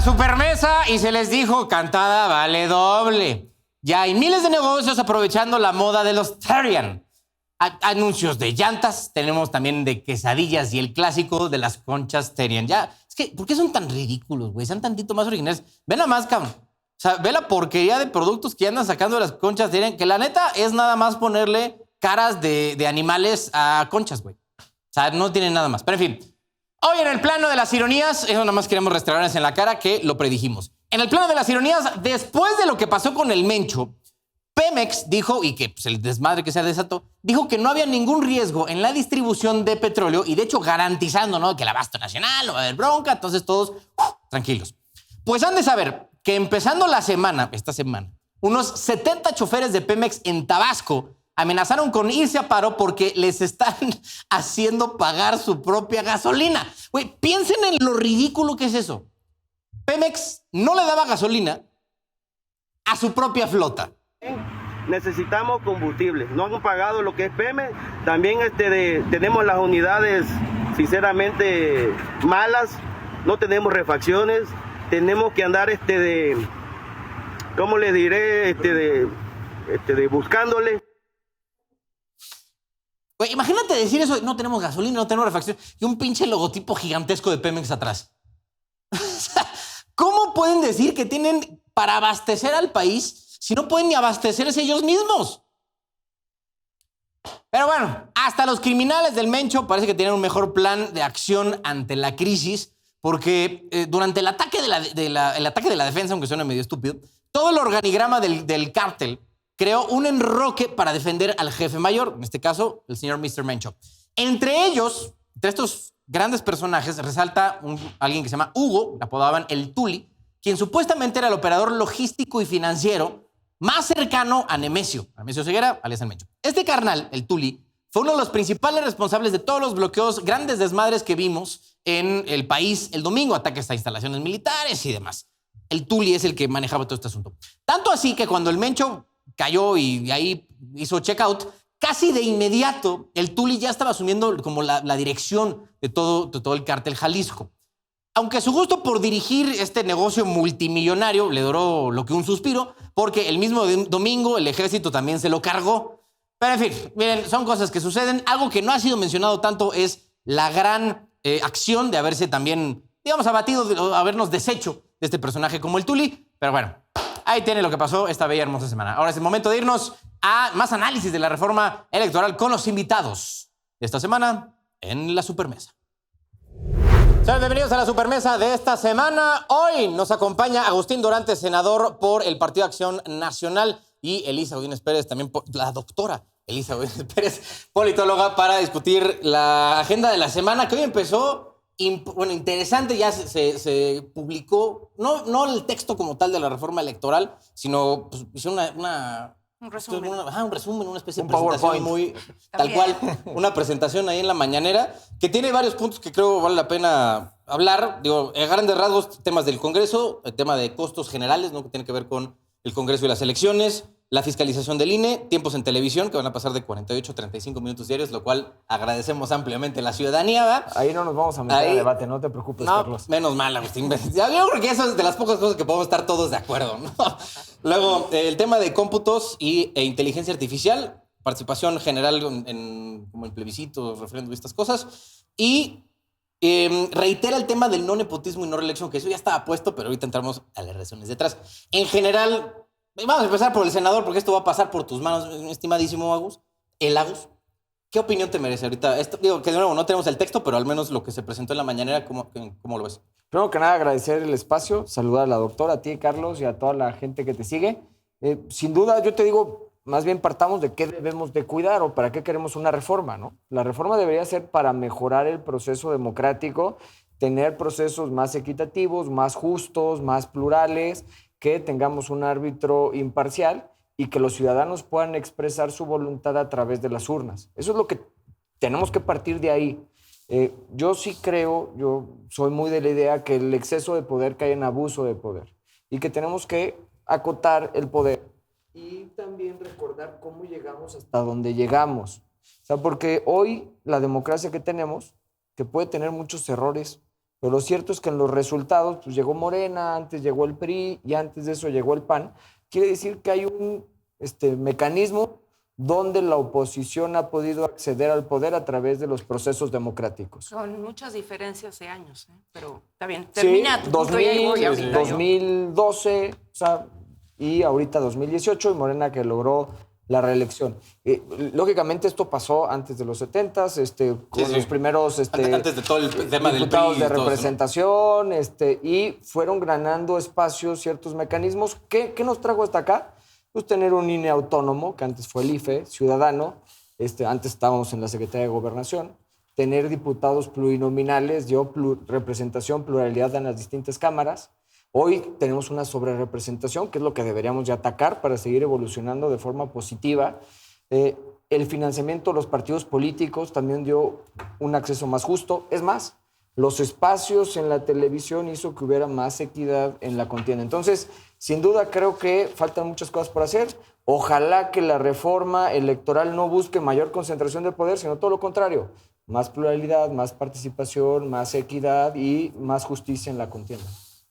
supermesa y se les dijo, cantada vale doble. Ya hay miles de negocios aprovechando la moda de los Therian. Anuncios de llantas, tenemos también de quesadillas y el clásico de las conchas Therian. Ya, es que, ¿por qué son tan ridículos, güey? Sean tantito más originales. Ven nada más, cabrón. O sea, ve la porquería de productos que andan sacando de las conchas Therian, que la neta es nada más ponerle caras de animales a conchas, güey. O sea, no tienen nada más. Pero en fin, hoy en el plano de las ironías, eso nada más queremos restaurantes en la cara que lo predijimos. En el plano de las ironías, después de lo que pasó con el Mencho, Pemex dijo, y que pues, el desmadre que se desató, dijo que no había ningún riesgo en la distribución de petróleo y de hecho garantizando, ¿no?, que el abasto nacional no va a haber bronca, entonces todos tranquilos. Pues han de saber que empezando la semana, esta semana, unos 70 choferes de Pemex en Tabasco amenazaron con irse a paro porque les están haciendo pagar su propia gasolina. Güey, piensen en lo ridículo que es eso. Pemex no le daba gasolina a su propia flota. Necesitamos combustible. No han pagado lo que es Pemex. También tenemos las unidades sinceramente malas. No tenemos refacciones. Tenemos que andar ¿cómo les diré? Buscándole. Güey, imagínate decir eso, no tenemos gasolina, no tenemos refacción y un pinche logotipo gigantesco de Pemex atrás. ¿Cómo pueden decir que tienen para abastecer al país si no pueden ni abastecerse ellos mismos? Pero bueno, hasta los criminales del Mencho parece que tienen un mejor plan de acción ante la crisis, porque durante el ataque el ataque de la defensa, aunque suene medio estúpido, todo el organigrama del cártel creó un enroque para defender al jefe mayor, en este caso, el señor Mr. Mencho. Entre ellos, entre estos grandes personajes, resalta alguien que se llama Hugo, le apodaban el Tuli, quien supuestamente era el operador logístico y financiero más cercano a Nemesio Ceguera, alias el Mencho. Este carnal, el Tuli, fue uno de los principales responsables de todos los bloqueos, grandes desmadres que vimos en el país el domingo, ataques a instalaciones militares y demás. El Tuli es el que manejaba todo este asunto. Tanto así que cuando el Mencho cayó y ahí hizo checkout, casi de inmediato el Tuli ya estaba asumiendo como la dirección de todo el cártel Jalisco. Aunque su gusto por dirigir este negocio multimillonario le duró lo que un suspiro, porque el mismo domingo el ejército también se lo cargó. Pero en fin, miren, son cosas que suceden. Algo que no ha sido mencionado tanto es la gran acción de haberse también, digamos, abatido, habernos deshecho de este personaje como el Tuli. Pero bueno, ahí tiene lo que pasó esta bella hermosa semana. Ahora es el momento de irnos a más análisis de la reforma electoral con los invitados de esta semana en la Supermesa. Sean bienvenidos a la Supermesa de esta semana. Hoy nos acompaña Agustín Dorantes, senador por el Partido Acción Nacional, y Elisa Godínez Pérez, también la doctora Elisa Godínez Pérez, politóloga, para discutir la agenda de la semana, que hoy empezó, interesante. Ya se publicó, no el texto como tal de la reforma electoral, sino pues, hicieron un resumen. Un resumen, una especie de presentación muy tal cual, una presentación ahí en la mañanera que tiene varios puntos que creo vale la pena hablar. Digo, en grandes rasgos, temas del Congreso, el tema de costos generales, ¿no?, que tiene que ver con el Congreso y las elecciones, la fiscalización del INE, tiempos en televisión que van a pasar de 48 a 35 minutos diarios, lo cual agradecemos ampliamente a la ciudadanía, ¿verdad? Ahí no nos vamos a meter a debate, no te preocupes, no, Carlos. Menos mal, Agustín. Yo creo que eso es de las pocas cosas que podemos estar todos de acuerdo, ¿no? Luego, el tema de cómputos e inteligencia artificial, participación general como en plebiscitos, referéndum y estas cosas, y reitera el tema del no nepotismo y no reelección, que eso ya estaba puesto, pero ahorita entramos a las razones detrás. En general, vamos a empezar por el senador, porque esto va a pasar por tus manos, mi estimadísimo Agus. Agus, ¿qué opinión te merece ahorita? Digo que de nuevo no tenemos el texto, pero al menos lo que se presentó en la mañanera, ¿cómo lo ves? Primero que nada, agradecer el espacio, saludar a la doctora, a ti, Carlos, y a toda la gente que te sigue. Sin duda, yo te digo, más bien partamos de qué debemos de cuidar o para qué queremos una reforma, ¿no? La reforma debería ser para mejorar el proceso democrático, tener procesos más equitativos, más justos, más plurales, que tengamos un árbitro imparcial y que los ciudadanos puedan expresar su voluntad a través de las urnas. Eso es lo que tenemos que partir de ahí. Yo sí creo, yo soy muy de la idea que el exceso de poder cae en abuso de poder y que tenemos que acotar el poder y también recordar cómo llegamos hasta donde llegamos. O sea, porque hoy la democracia que tenemos, que puede tener muchos errores, Pero lo cierto es que en los resultados, pues llegó Morena, antes llegó el PRI y antes de eso llegó el PAN. Quiere decir que hay un mecanismo donde la oposición ha podido acceder al poder a través de los procesos democráticos. Con muchas diferencias de años, pero está bien. Termina Sí, tu punto y ahí voy ahorita yo. 2012, o sea, y ahorita 2018, y Morena que logró la reelección. Lógicamente esto pasó antes de los 70s, con los primeros antes de todo el tema del diputados PRI y de todo eso, ¿no? representación, y fueron ganando espacios, ciertos mecanismos. ¿Qué nos trajo hasta acá? Pues tener un INE autónomo, que antes fue el IFE, ciudadano, antes estábamos en la Secretaría de Gobernación, tener diputados plurinominales, representación, pluralidad en las distintas cámaras. Hoy tenemos una sobrerepresentación, que es lo que deberíamos de atacar para seguir evolucionando de forma positiva. El financiamiento de los partidos políticos también dio un acceso más justo. Es más, los espacios en la televisión hizo que hubiera más equidad en la contienda. Entonces, sin duda, creo que faltan muchas cosas por hacer. Ojalá que la reforma electoral no busque mayor concentración de poder, sino todo lo contrario. Más pluralidad, más participación, más equidad y más justicia en la contienda.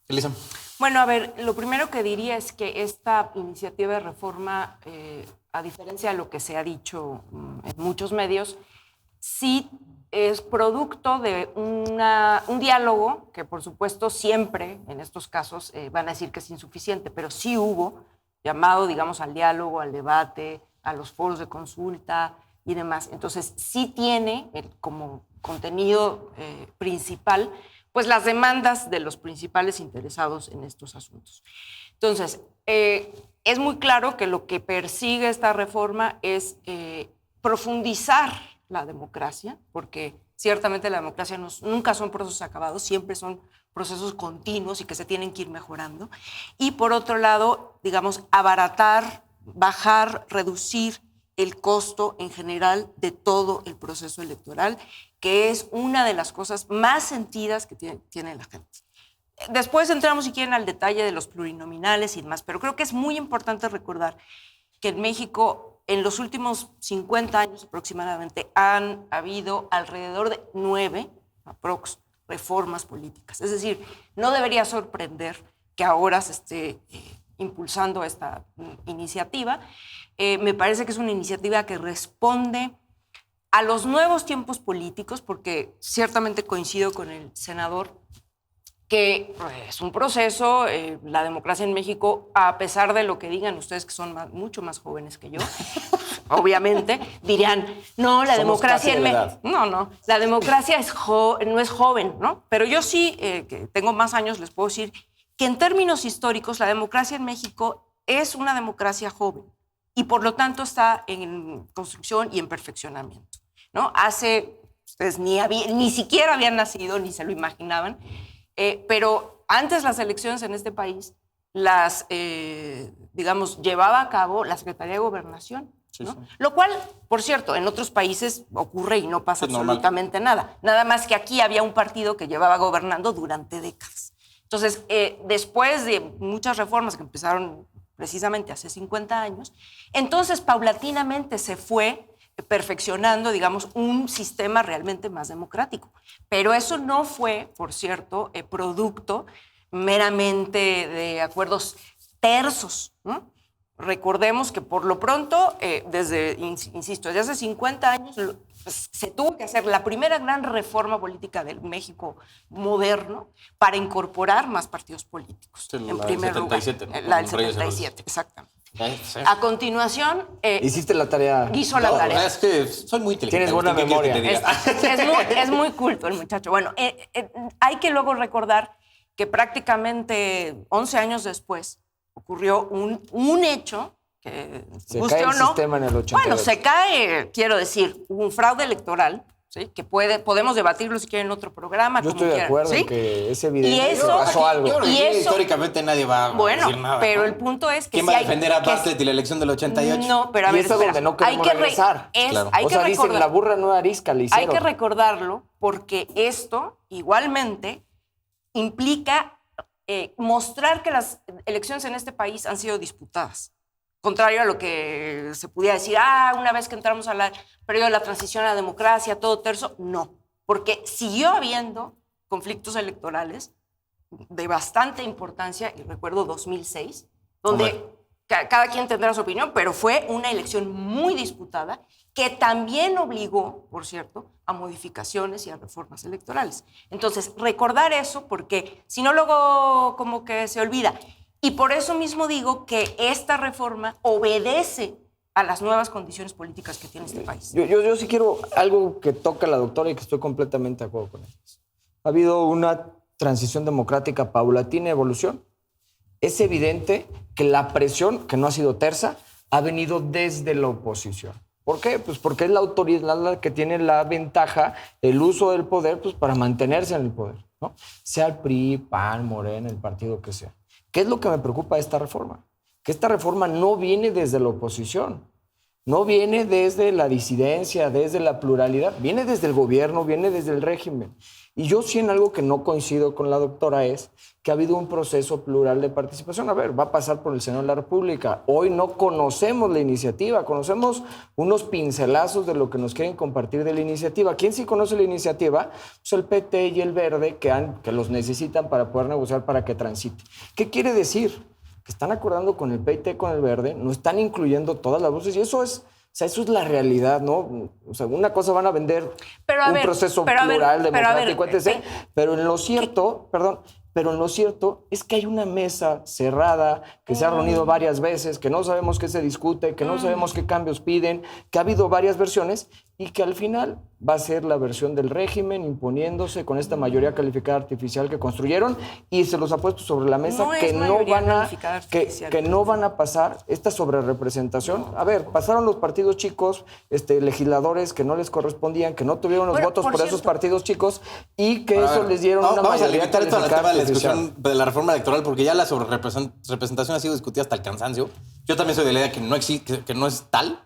Elisa. Bueno, a ver, lo primero que diría es que esta iniciativa de reforma, a diferencia de lo que se ha dicho en muchos medios, sí es producto de un diálogo que, por supuesto, siempre en estos casos van a decir que es insuficiente, pero sí hubo llamado, digamos, al diálogo, al debate, a los foros de consulta y demás. Entonces, sí tiene como contenido principal pues las demandas de los principales interesados en estos asuntos. Entonces, es muy claro que lo que persigue esta reforma es profundizar la democracia, porque ciertamente la democracia nunca son procesos acabados, siempre son procesos continuos y que se tienen que ir mejorando. Y por otro lado, digamos, abaratar, bajar, reducir el costo en general de todo el proceso electoral, que es una de las cosas más sentidas que tiene la gente. Después entramos, si quieren, al detalle de los plurinominales y demás, pero creo que es muy importante recordar que en México, en los últimos 50 años aproximadamente, han habido alrededor de 9 reformas políticas. Es decir, no debería sorprender que ahora se esté impulsando esta iniciativa. Me parece que es una iniciativa que responde a los nuevos tiempos políticos, porque ciertamente coincido con el senador que es un proceso, la democracia en México, a pesar de lo que digan ustedes que son mucho más jóvenes que yo, obviamente, dirían, no, la democracia en México... No, la democracia no es joven, ¿no? Pero yo sí, que tengo más años, les puedo decir que en términos históricos la democracia en México es una democracia joven y por lo tanto está en construcción y en perfeccionamiento, ¿no? Ustedes ni siquiera habían nacido, ni se lo imaginaban, pero antes las elecciones en este país las, digamos, llevaba a cabo la Secretaría de Gobernación, ¿no? Sí. Lo cual, por cierto, en otros países ocurre y no pasa absolutamente nada. Nada más que aquí había un partido que llevaba gobernando durante décadas. Entonces, después de muchas reformas que empezaron precisamente hace 50 años, entonces paulatinamente se fue perfeccionando, digamos, un sistema realmente más democrático. Pero eso no fue, por cierto, producto meramente de acuerdos tersos, ¿no? Recordemos que por lo pronto, insisto, desde hace 50 años pues, se tuvo que hacer la primera gran reforma política del México moderno para incorporar más partidos políticos. Sí, en primer 77, lugar. ¿no? La del 77, exactamente. Sí. A continuación... ¿Hiciste la tarea? Hizo la tarea. Es que soy muy inteligente. Tienes buena memoria. Es muy culto el muchacho. Bueno, hay que luego recordar que prácticamente 11 años después ocurrió un hecho que se cae el sistema en el 88. Bueno, se cae, quiero decir, hubo un fraude electoral, ¿sí? Que podemos debatirlo si quieren en otro programa. Yo como estoy de quieran, acuerdo ¿sí? en que es evidente y eso, que pasó algo. Yo creo que históricamente nadie va a decir nada. Pero ¿no? el punto es que ¿Quién va a defender a Bartlett y la elección del 88? No, pero a ver, y eso es donde no queremos regresar. Claro. Hay o sea, que dicen la burra no arisca, le hicieron. Hay que recordarlo porque esto igualmente implica mostrar que las elecciones en este país han sido disputadas. Contrario a lo que se pudiera decir, una vez que entramos al periodo de la transición a la democracia, todo terso, no. Porque siguió habiendo conflictos electorales de bastante importancia, y recuerdo 2006, donde cada quien tendrá su opinión, pero fue una elección muy disputada que también obligó, por cierto, a modificaciones y a reformas electorales. Entonces, recordar eso, porque si no luego como que se olvida. Y por eso mismo digo que esta reforma obedece a las nuevas condiciones políticas que tiene este país. Yo sí quiero algo que toca la doctora y que estoy completamente de acuerdo con ella. Ha habido una transición democrática paulatina, evolución. Es evidente que la presión, que no ha sido tersa, ha venido desde la oposición. ¿Por qué? Pues porque es la autoridad la que tiene la ventaja, el uso del poder, pues para mantenerse en el poder, ¿no? Sea el PRI, PAN, Morena, el partido que sea. ¿Qué es lo que me preocupa de esta reforma? Que esta reforma no viene desde la oposición, no viene desde la disidencia, desde la pluralidad, viene desde el gobierno, viene desde el régimen. Y yo sí en algo que no coincido con la doctora es que ha habido un proceso plural de participación. A ver, va a pasar por el Senado de la República. Hoy no conocemos la iniciativa, conocemos unos pincelazos de lo que nos quieren compartir de la iniciativa. ¿Quién sí conoce la iniciativa? Pues el PT y el Verde, que los necesitan para poder negociar para que transite. ¿Qué quiere decir? Que están acordando con el PT, con el Verde, no están incluyendo todas las voces y eso es... O sea, eso es la realidad, ¿no? O sea, una cosa van a vender un proceso plural, democrático, etc. Pero en lo cierto, pero en lo cierto es que hay una mesa cerrada que se ha reunido varias veces, que no sabemos qué se discute, que no sabemos qué cambios piden, que ha habido varias versiones y que al final va a ser la versión del régimen imponiéndose con esta mayoría calificada artificial que construyeron y se los ha puesto sobre la mesa que no van a pasar esta sobrerepresentación. A ver, pasaron los partidos chicos, legisladores que no les correspondían, que no tuvieron los votos por esos partidos chicos y que eso les dieron una mayoría calificada artificial. Vamos a limitar esto al tema de la discusión de la reforma electoral porque ya la sobrerepresentación ha sido discutida hasta el cansancio. Yo también soy de la idea que no existe, que no es tal.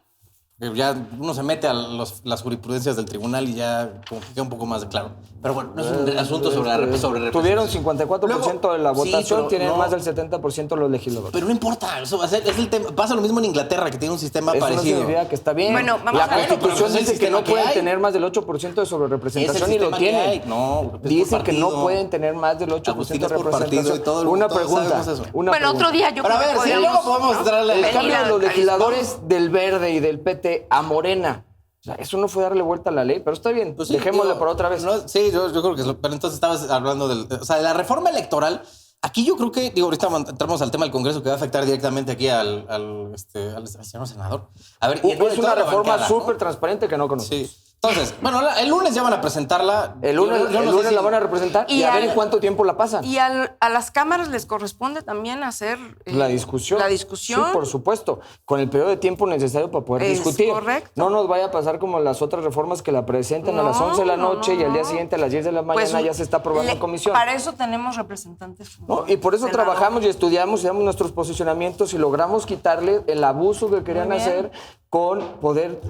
Ya uno se mete a las jurisprudencias del tribunal y ya como que queda un poco más claro. Pero bueno, no es un asunto sobre representación. Tuvieron 54% de la votación, tienen más del 70% los legisladores. Pero no importa, eso es el tema. Pasa lo mismo en Inglaterra, que tiene un sistema parecido. Eso no significa que está bien. Bueno, la Constitución dice que no pueden tener más del 8% de sobrerepresentación y lo tienen. No, dicen que no pueden tener más del 8% de representación. Una pregunta. Bueno, otro día yo creo que a ver, si luego podemos darle el cambio de los legisladores del Verde y del PT a Morena. O sea, eso no fue darle vuelta a la ley, pero está bien, pues sí, dejémosle por otra vez. Sí, yo creo que pero entonces estabas hablando de la reforma electoral. Aquí yo creo que, ahorita entramos al tema del Congreso que va a afectar directamente aquí al señor senador. A ver, es una reforma súper transparente que no conocemos. Sí. Entonces, bueno, el lunes ya van a presentarla. El lunes la van a representar y a ver en cuánto tiempo la pasan. Y a las cámaras les corresponde también hacer la discusión. Sí, por supuesto. Con el periodo de tiempo necesario para poder discutir. Correcto. No nos vaya a pasar como las otras reformas que la presentan a las 11 de la noche y al día siguiente a las 10 de la mañana ya se está aprobando en comisión. Para eso tenemos representantes. Y por eso trabajamos y estudiamos y damos nuestros posicionamientos y logramos quitarle el abuso que querían hacer con poder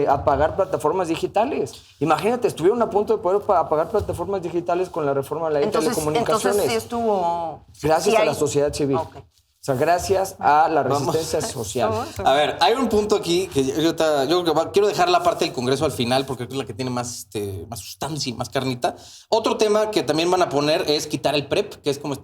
apagar plataformas digitales. Imagínate, estuvieron a punto de poder apagar plataformas digitales con la reforma de la ley de telecomunicaciones. Entonces sí estuvo... Gracias a la sociedad civil. Okay. O sea, gracias a la resistencia social. A ver, hay un punto aquí que yo creo que quiero dejar la parte del Congreso al final porque es la que tiene más sustancia y más carnita. Otro tema que también van a poner es quitar el PREP, que es como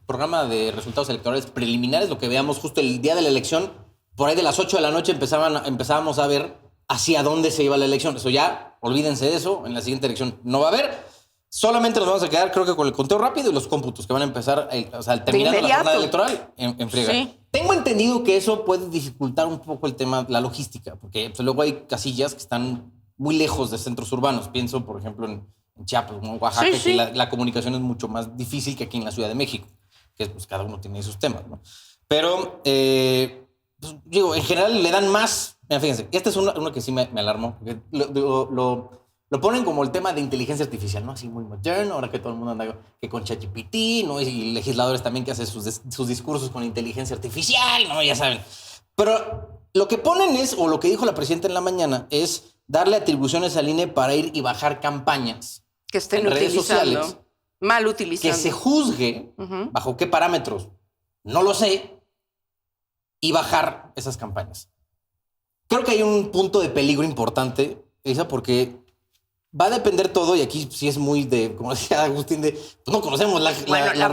programa de resultados electorales preliminares, lo que veamos justo el día de la elección. Por ahí de las 8 de la noche empezábamos a ver hacia dónde se iba la elección. Eso ya, olvídense de eso. En la siguiente elección no va a haber. Solamente nos vamos a quedar, creo que con el conteo rápido y los cómputos que van a empezar, al terminar la jornada electoral, en friega. Sí. Tengo entendido que eso puede dificultar un poco el tema, la logística, porque pues, luego hay casillas que están muy lejos de centros urbanos. Pienso, por ejemplo, en Chiapas, en Oaxaca, que la comunicación es mucho más difícil que aquí en la Ciudad de México, que pues, cada uno tiene sus temas, ¿no? Pero... pues, digo, en general le dan más. Mira, fíjense, esta es una que sí me alarmó. Porque lo ponen como el tema de inteligencia artificial, ¿no? Así muy moderno, ahora que todo el mundo anda que con ChatGPT, ¿no? Y legisladores también que hacen sus discursos con inteligencia artificial, ¿no? Ya saben. Pero lo que ponen o lo que dijo la presidenta en la mañana, es darle atribuciones al INE para ir y bajar campañas que estén en redes sociales, mal utilizando. Que se juzgue bajo qué parámetros, no lo sé, y bajar esas campañas. Creo que hay un punto de peligro importante, Isa, porque Va a depender todo, y aquí sí es muy de, como decía Agustín, de, pues no conocemos la vamos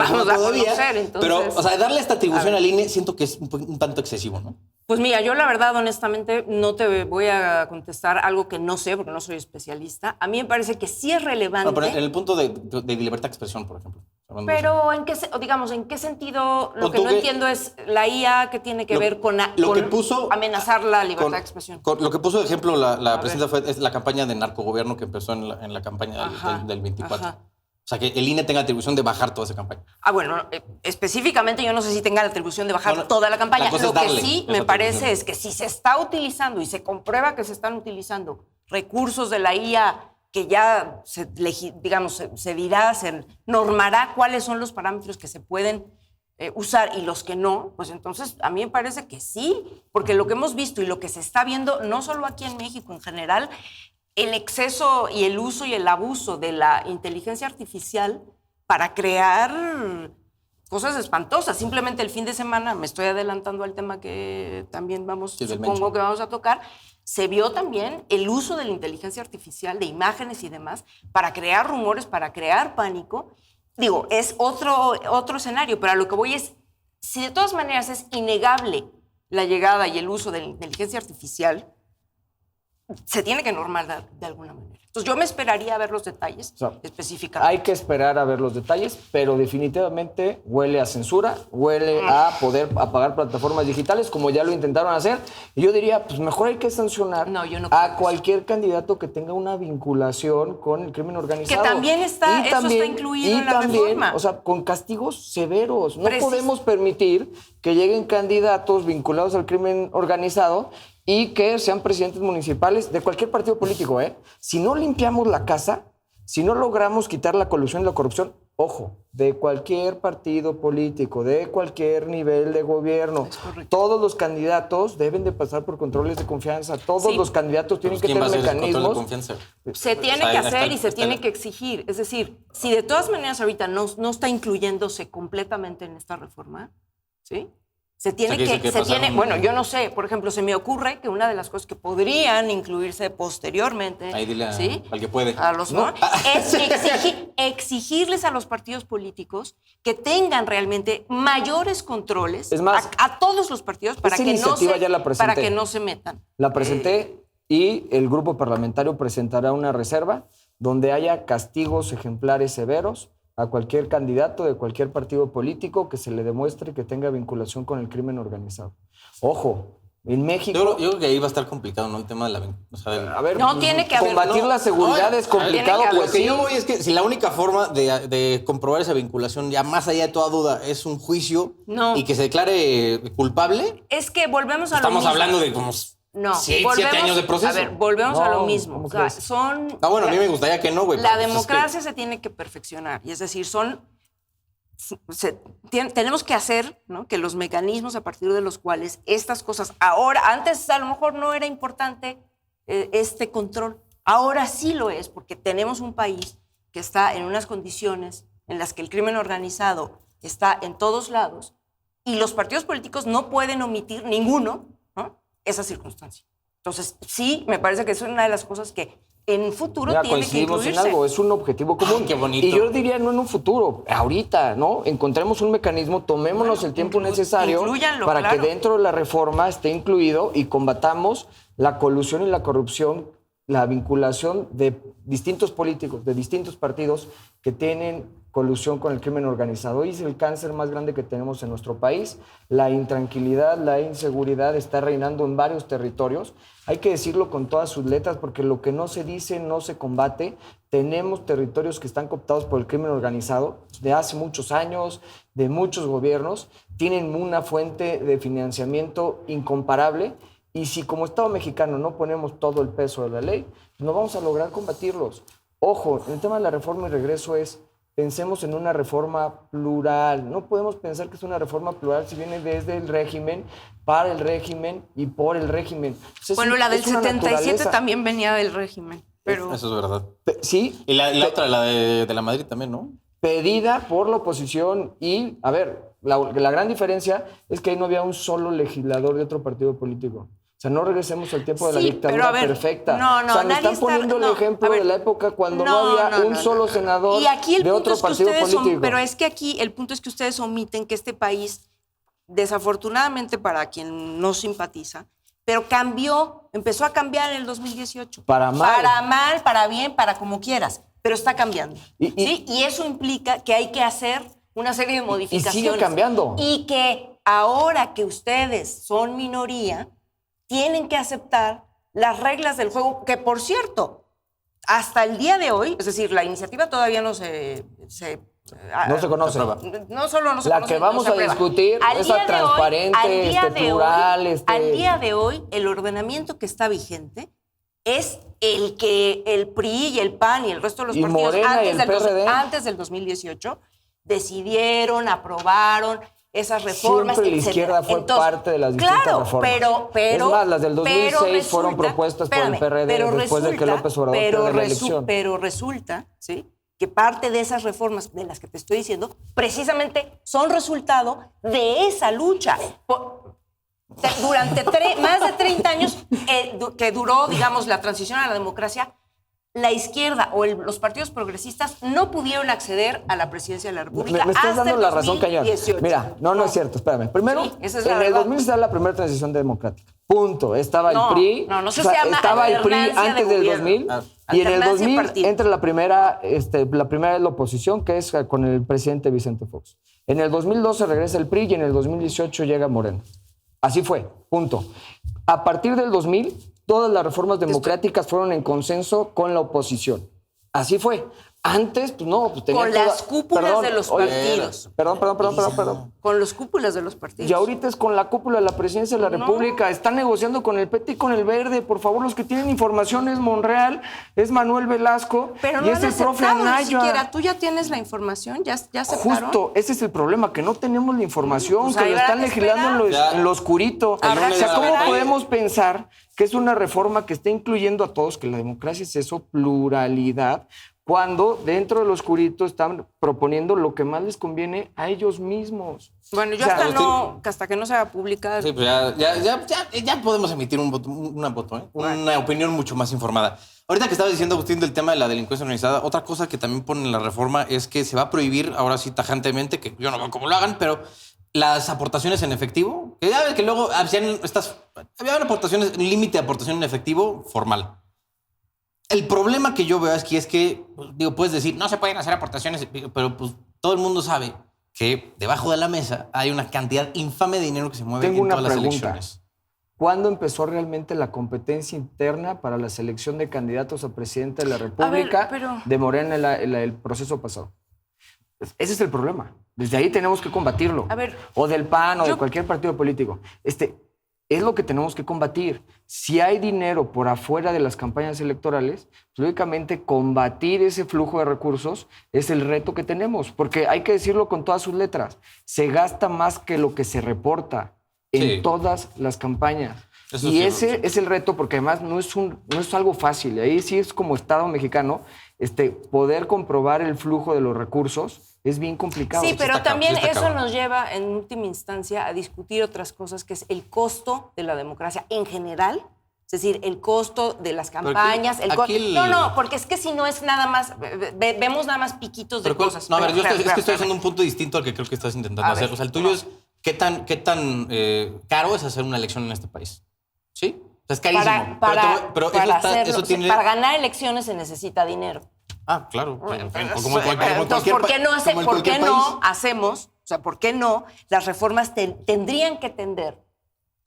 reforma a todavía. conocer, entonces. Pero, o sea, darle esta atribución al INE siento que es un tanto excesivo, ¿no? Pues mira, yo la verdad, honestamente, no te voy a contestar algo que no sé, porque no soy especialista. A mí me parece que sí es relevante. No, pero en el punto de libertad de expresión, por ejemplo. Pero ¿en qué sentido? Lo O que tú no que- entiendo es la IA que tiene que Lo- ver con, lo que con puso- amenazar la libertad Con- de expresión. con lo que puso de ejemplo la A presidenta ver. es la campaña de narcogobierno que empezó en la campaña Ajá, del 24. ajá. O sea, que el INE tenga atribución de bajar toda esa campaña. Bueno, específicamente yo no sé si tenga la atribución de bajar No, no, toda la campaña. la cosa Lo es darle que sí esa me parece atribución. es que si se está utilizando y se comprueba que se están utilizando recursos de la IA que ya se dirá, se normará cuáles son los parámetros que se pueden usar y los que no, pues entonces a mí me parece que sí, porque lo que hemos visto y lo que se está viendo, no solo aquí en México en general, el exceso y el uso y el abuso de la inteligencia artificial para crear cosas espantosas. Simplemente el fin de semana, me estoy adelantando al tema que también Sí, del supongo Mencho. que vamos a tocar, se vio también el uso de la inteligencia artificial, de imágenes y demás, para crear rumores, para crear pánico. Digo, es otro escenario, pero a lo que voy es, si de todas maneras es innegable la llegada y el uso de la inteligencia artificial, se tiene que normar de alguna manera. Entonces yo me esperaría a ver los detalles O sea, específicamente. Hay que esperar a ver los detalles, pero definitivamente huele a censura, huele a poder apagar plataformas digitales, como ya lo intentaron hacer. Y yo diría, pues mejor hay que sancionar No, yo no creo a eso. cualquier candidato que tenga una vinculación con el crimen organizado. Que también está- eso está incluido en la reforma. O sea, con castigos severos. No Precis- podemos permitir que lleguen candidatos vinculados al crimen organizado y que sean presidentes municipales de cualquier partido político, ¿eh? Si no limpiamos la casa, si no logramos quitar la colusión y la corrupción, ojo, de cualquier partido político, de cualquier nivel de gobierno, Es correcto. todos los candidatos deben de pasar por controles de confianza, todos Sí. los candidatos tienen Pues, que ¿quién va a tener hacer el control de mecanismos. confianza? Se tiene Ahí que está hacer el- y se está tiene el- que exigir. Es decir, si de todas maneras ahorita no está incluyéndose completamente en esta reforma, ¿sí? Se tiene O sea, que que, dice que pasaron- bueno, yo no sé, por ejemplo, se me ocurre que una de las cosas que podrían incluirse posteriormente, Ahí dile ¿sí? al que puede. A los no, es exigirles a los partidos políticos que tengan realmente mayores controles Es más, a todos los partidos para esa que, iniciativa ya la presenté. para que no se metan. La presenté y el grupo parlamentario presentará una reserva donde haya castigos ejemplares severos a cualquier candidato de cualquier partido político que se le demuestre que tenga vinculación con el crimen organizado. Ojo, en México... Yo creo que ahí va a estar complicado, ¿no? El tema de la... O sea, A ver, No, tiene que haber- combatir no, la seguridad no, es complicado, tiene que haber- Lo pues que sí. yo voy es que si la única forma de comprobar esa vinculación, ya más allá de toda duda, es un juicio No. y que se declare culpable, Es que volvemos a lo estamos mismo. hablando de como No, 7 volvemos- años de proceso. A ver, volvemos a No, lo mismo. ¿cómo O sea, crees? son... Ah, bueno, a mí me gustaría que no, güey. La pero pues es que- democracia se tiene que perfeccionar. Y es decir, tenemos que hacer, ¿no?, que los mecanismos a partir de los cuales estas cosas ahora, antes a lo mejor no era importante este control, ahora sí lo es, porque tenemos un país que está en unas condiciones en las que el crimen organizado está en todos lados y los partidos políticos no pueden omitir ninguno, ¿no?, esa circunstancia. Entonces, sí, me parece que es una de las cosas que en futuro Mira, tiene que coincidimos en incluirse. algo, es un objetivo común. qué bonito. Y yo diría, no en un futuro, ahorita, ¿no? Encontremos un mecanismo, tomémonos el tiempo necesario inclúyanlo, para claro. que dentro de la reforma esté incluido y combatamos la colusión y la corrupción, la vinculación de distintos políticos, de distintos partidos que tienen colusión con el crimen organizado. Hoy es el cáncer más grande que tenemos en nuestro país. La intranquilidad, la inseguridad está reinando en varios territorios. Hay que decirlo con todas sus letras porque lo que no se dice no se combate. Tenemos territorios que están cooptados por el crimen organizado de hace muchos años, de muchos gobiernos. Tienen una fuente de financiamiento incomparable. Y si como Estado mexicano no ponemos todo el peso de la ley, no vamos a lograr combatirlos. Ojo, el tema de la reforma y regreso es, pensemos en una reforma plural. No podemos pensar que es una reforma plural si viene desde el régimen, para el régimen y por el régimen. Pues Bueno, la del es una 77 naturaleza. también venía del régimen, pero... Eso es verdad. Sí, Y la otra, la de la Madrid también, ¿no? pedida por la oposición y, a ver, la gran diferencia es que ahí no había un solo legislador de otro partido político. O sea, no regresemos al tiempo de la Sí, dictadura pero a ver, perfecta. no, o sea, me nadie están está- poniendo el no, ejemplo a ver, de la época cuando no había un solo senador Y aquí el de punto otro es que partido ustedes político. pero es que aquí el punto es que ustedes omiten que este país, desafortunadamente para quien no simpatiza, pero empezó a cambiar en el 2018. Para mal. Para mal, para bien, para como quieras, pero está cambiando. Y- ¿sí? Y eso implica que hay que hacer una serie de modificaciones. sigue cambiando. Y que ahora que ustedes son minoría, tienen que aceptar las reglas del juego, que por cierto, hasta el día de hoy, es decir, la iniciativa todavía no se conoce. no solo no se La conoce, que vamos no se a aprueba. discutir, Al esa día de hoy- transparente, al día de plural, hoy, al día de hoy, el ordenamiento que está vigente es el que el PRI y el PAN y el resto de los Y partidos Morena y el PRD. antes del 2018 decidieron, aprobaron esas reformas, Siempre la etcétera. izquierda fue parte de las distintas claro, reformas. Pero, Es más, las del 2006 pero fueron propuestas por el PRD después de que López Obrador pierde la elección. Pero resulta, ¿sí?, que parte de esas reformas de las que te estoy diciendo precisamente son resultado de esa lucha. Durante más de 30 años que duró, digamos, la transición a la democracia, la izquierda o los partidos progresistas no pudieron acceder a la presidencia de la República. Me estás hasta dando el la razón, Cañón. 2018. Mira, no es cierto, espérame. Primero, Sí, esa es la en el verdad. 2000 estaba la primera transición democrática. Punto. Estaba No, el PRI. no se llama estaba el PRI alternancia de antes del gobierno. 2000. Y en el Alternancia 2000 partido. entra la primera es la oposición, que es con el presidente Vicente Fox. En el 2012 regresa el PRI y en el 2018 llega Morena. Así fue, punto. A partir del 2000, todas las reformas democráticas fueron en consenso con la oposición. Así fue. Antes, pues no, pues tenía Con las cúpulas de los partidos. Perdón. Con los cúpulas de los partidos. Y ahorita es con la cúpula de la presidencia de la República. Están negociando con el PT y con el Verde. Por favor, los que tienen información es Monreal, es Manuel Velasco Pero no y han es el profe aceptado ni Anaya. siquiera. Tú ya tienes la información, ya aceptaron. Justo, ese es el problema, que no tenemos la información, Pues que ahí lo habrá están que legislando esperar. en lo oscurito. Habrá O sea, que ¿cómo esperar. podemos pensar que es una reforma que está incluyendo a todos, que la democracia es eso, pluralidad, cuando dentro del oscurito están proponiendo lo que más les conviene a ellos mismos? Bueno, yo O sea, hasta que no sea publicada. Sí, pues ya podemos emitir una opinión mucho más informada. Ahorita que estaba diciendo, Agustín, del tema de la delincuencia organizada, otra cosa que también pone en la reforma es que se va a prohibir, ahora sí tajantemente, que yo no veo cómo lo hagan, pero las aportaciones en efectivo, que ya ves que luego había aportaciones, un límite de aportación en efectivo formal. El problema que yo veo es que, digo, puedes decir, no se pueden hacer aportaciones, pero pues todo el mundo sabe que debajo de la mesa hay una cantidad infame de dinero que se mueve Tengo en una todas las pregunta. elecciones. ¿Cuándo empezó realmente la competencia interna para la selección de candidatos a presidente de la República pero- de Morena el proceso pasado? Ese es el problema. Desde ahí tenemos que combatirlo. A ver, o del PAN o de yo- cualquier partido político. Es lo que tenemos que combatir. Si hay dinero por afuera de las campañas electorales, pues, lógicamente combatir ese flujo de recursos es el reto que tenemos. Porque hay que decirlo con todas sus letras. Se gasta más que lo que se reporta en Sí. todas las campañas. Eso Y sí, ese es el reto, porque además no es algo fácil. Ahí sí es como Estado mexicano, poder comprobar el flujo de los recursos es bien complicado. Sí, pero también está eso cabrón. nos lleva en última instancia a discutir otras cosas, que es el costo de la democracia en general. Es decir, el costo de las campañas. No, porque es que si no es nada más, vemos nada más piquitos de cosas. No, a ver, yo Espérame, es que estoy espérame. haciendo un punto distinto al que creo que estás intentando A hacer. ver, O sea, el tuyo es qué tan caro es hacer una elección en este país. ¿Sí? O sea, es carísimo. Pero para ganar elecciones se necesita dinero. Ah, claro. Como Entonces, ¿por qué no hacemos, o sea, por qué no las reformas tendrían que tender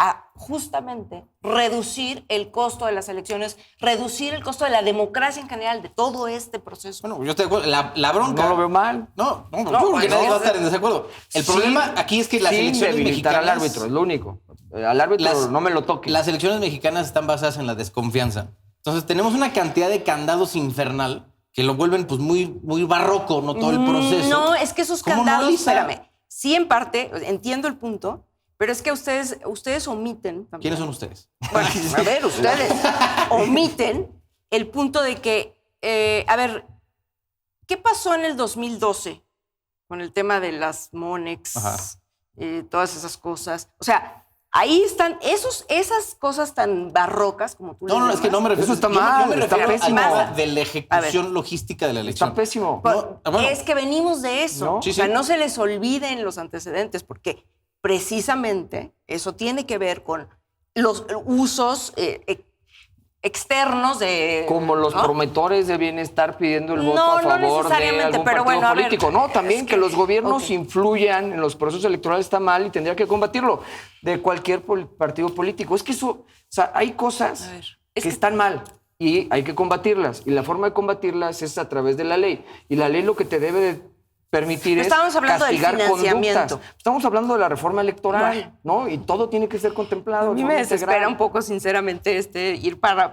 a justamente reducir el costo de las elecciones, reducir el costo de la democracia en general, de todo este proceso? Bueno, yo estoy de acuerdo. La bronca... No lo veo mal. No, yo creo que nadie va a estar en desacuerdo. El problema aquí es que las sin elecciones debilitar mexicanas... al árbitro, es lo único. Al árbitro no me lo toque. Las elecciones mexicanas están basadas en la desconfianza. Entonces, tenemos una cantidad de candados infernal que lo vuelven pues muy, muy barroco, ¿no? Todo el proceso. No, es que esos ¿Cómo no, candados, Lisa? espérame, sí en parte, entiendo el punto, pero es que ustedes omiten también. ¿Quiénes son ustedes? Bueno, a ver, ustedes omiten el punto de que, a ver, ¿qué pasó en el 2012 con el tema de las Monex, Ajá. todas esas cosas? O sea, Ahí están esas cosas tan barrocas como tú No, les es que no me refiero. Eso está yo me- mal, yo me está refiero pésimo. al tema de la A ejecución ver. logística de la elección. Está pésimo. No, bueno. Es que venimos de eso. ¿No? Sí, O sea, sí. no se les olviden los antecedentes, porque precisamente eso tiene que ver con los usos externos de... Como los ¿no? promotores de bienestar pidiendo el voto No, a no favor de necesariamente, algún pero partido bueno, a ver, político. No, también es que que- los gobiernos ok. influyan en los procesos electorales está mal y tendría que combatirlo de cualquier partido político. Es que eso, o sea, hay cosas A ver, que es que- están mal y hay que combatirlas. Y la forma de combatirlas es a través de la ley. Y la ley lo que te debe de permitir Pero es estábamos hablando del castigar financiamiento. conductas. Estamos hablando de la reforma electoral, ¿no? Y todo tiene que ser contemplado. A mí de me forma desespera integral. un poco, sinceramente,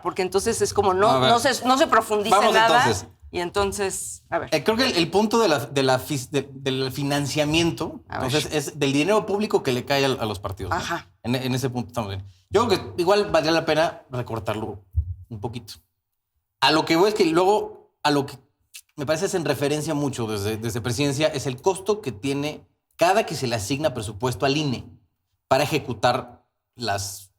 porque entonces es como A no, ver. no se profundiza Vamos, nada. entonces. Y entonces, a ver. Creo que el punto del financiamiento, A ver. entonces, es del dinero público que le cae a los partidos. ¿no? Ajá. En ese punto estamos bien. Yo creo que igual valdría la pena recortarlo un poquito. A lo que voy es que luego, a lo que me parece es en referencia mucho desde presidencia, es el costo que tiene cada que se le asigna presupuesto al INE para ejecutar las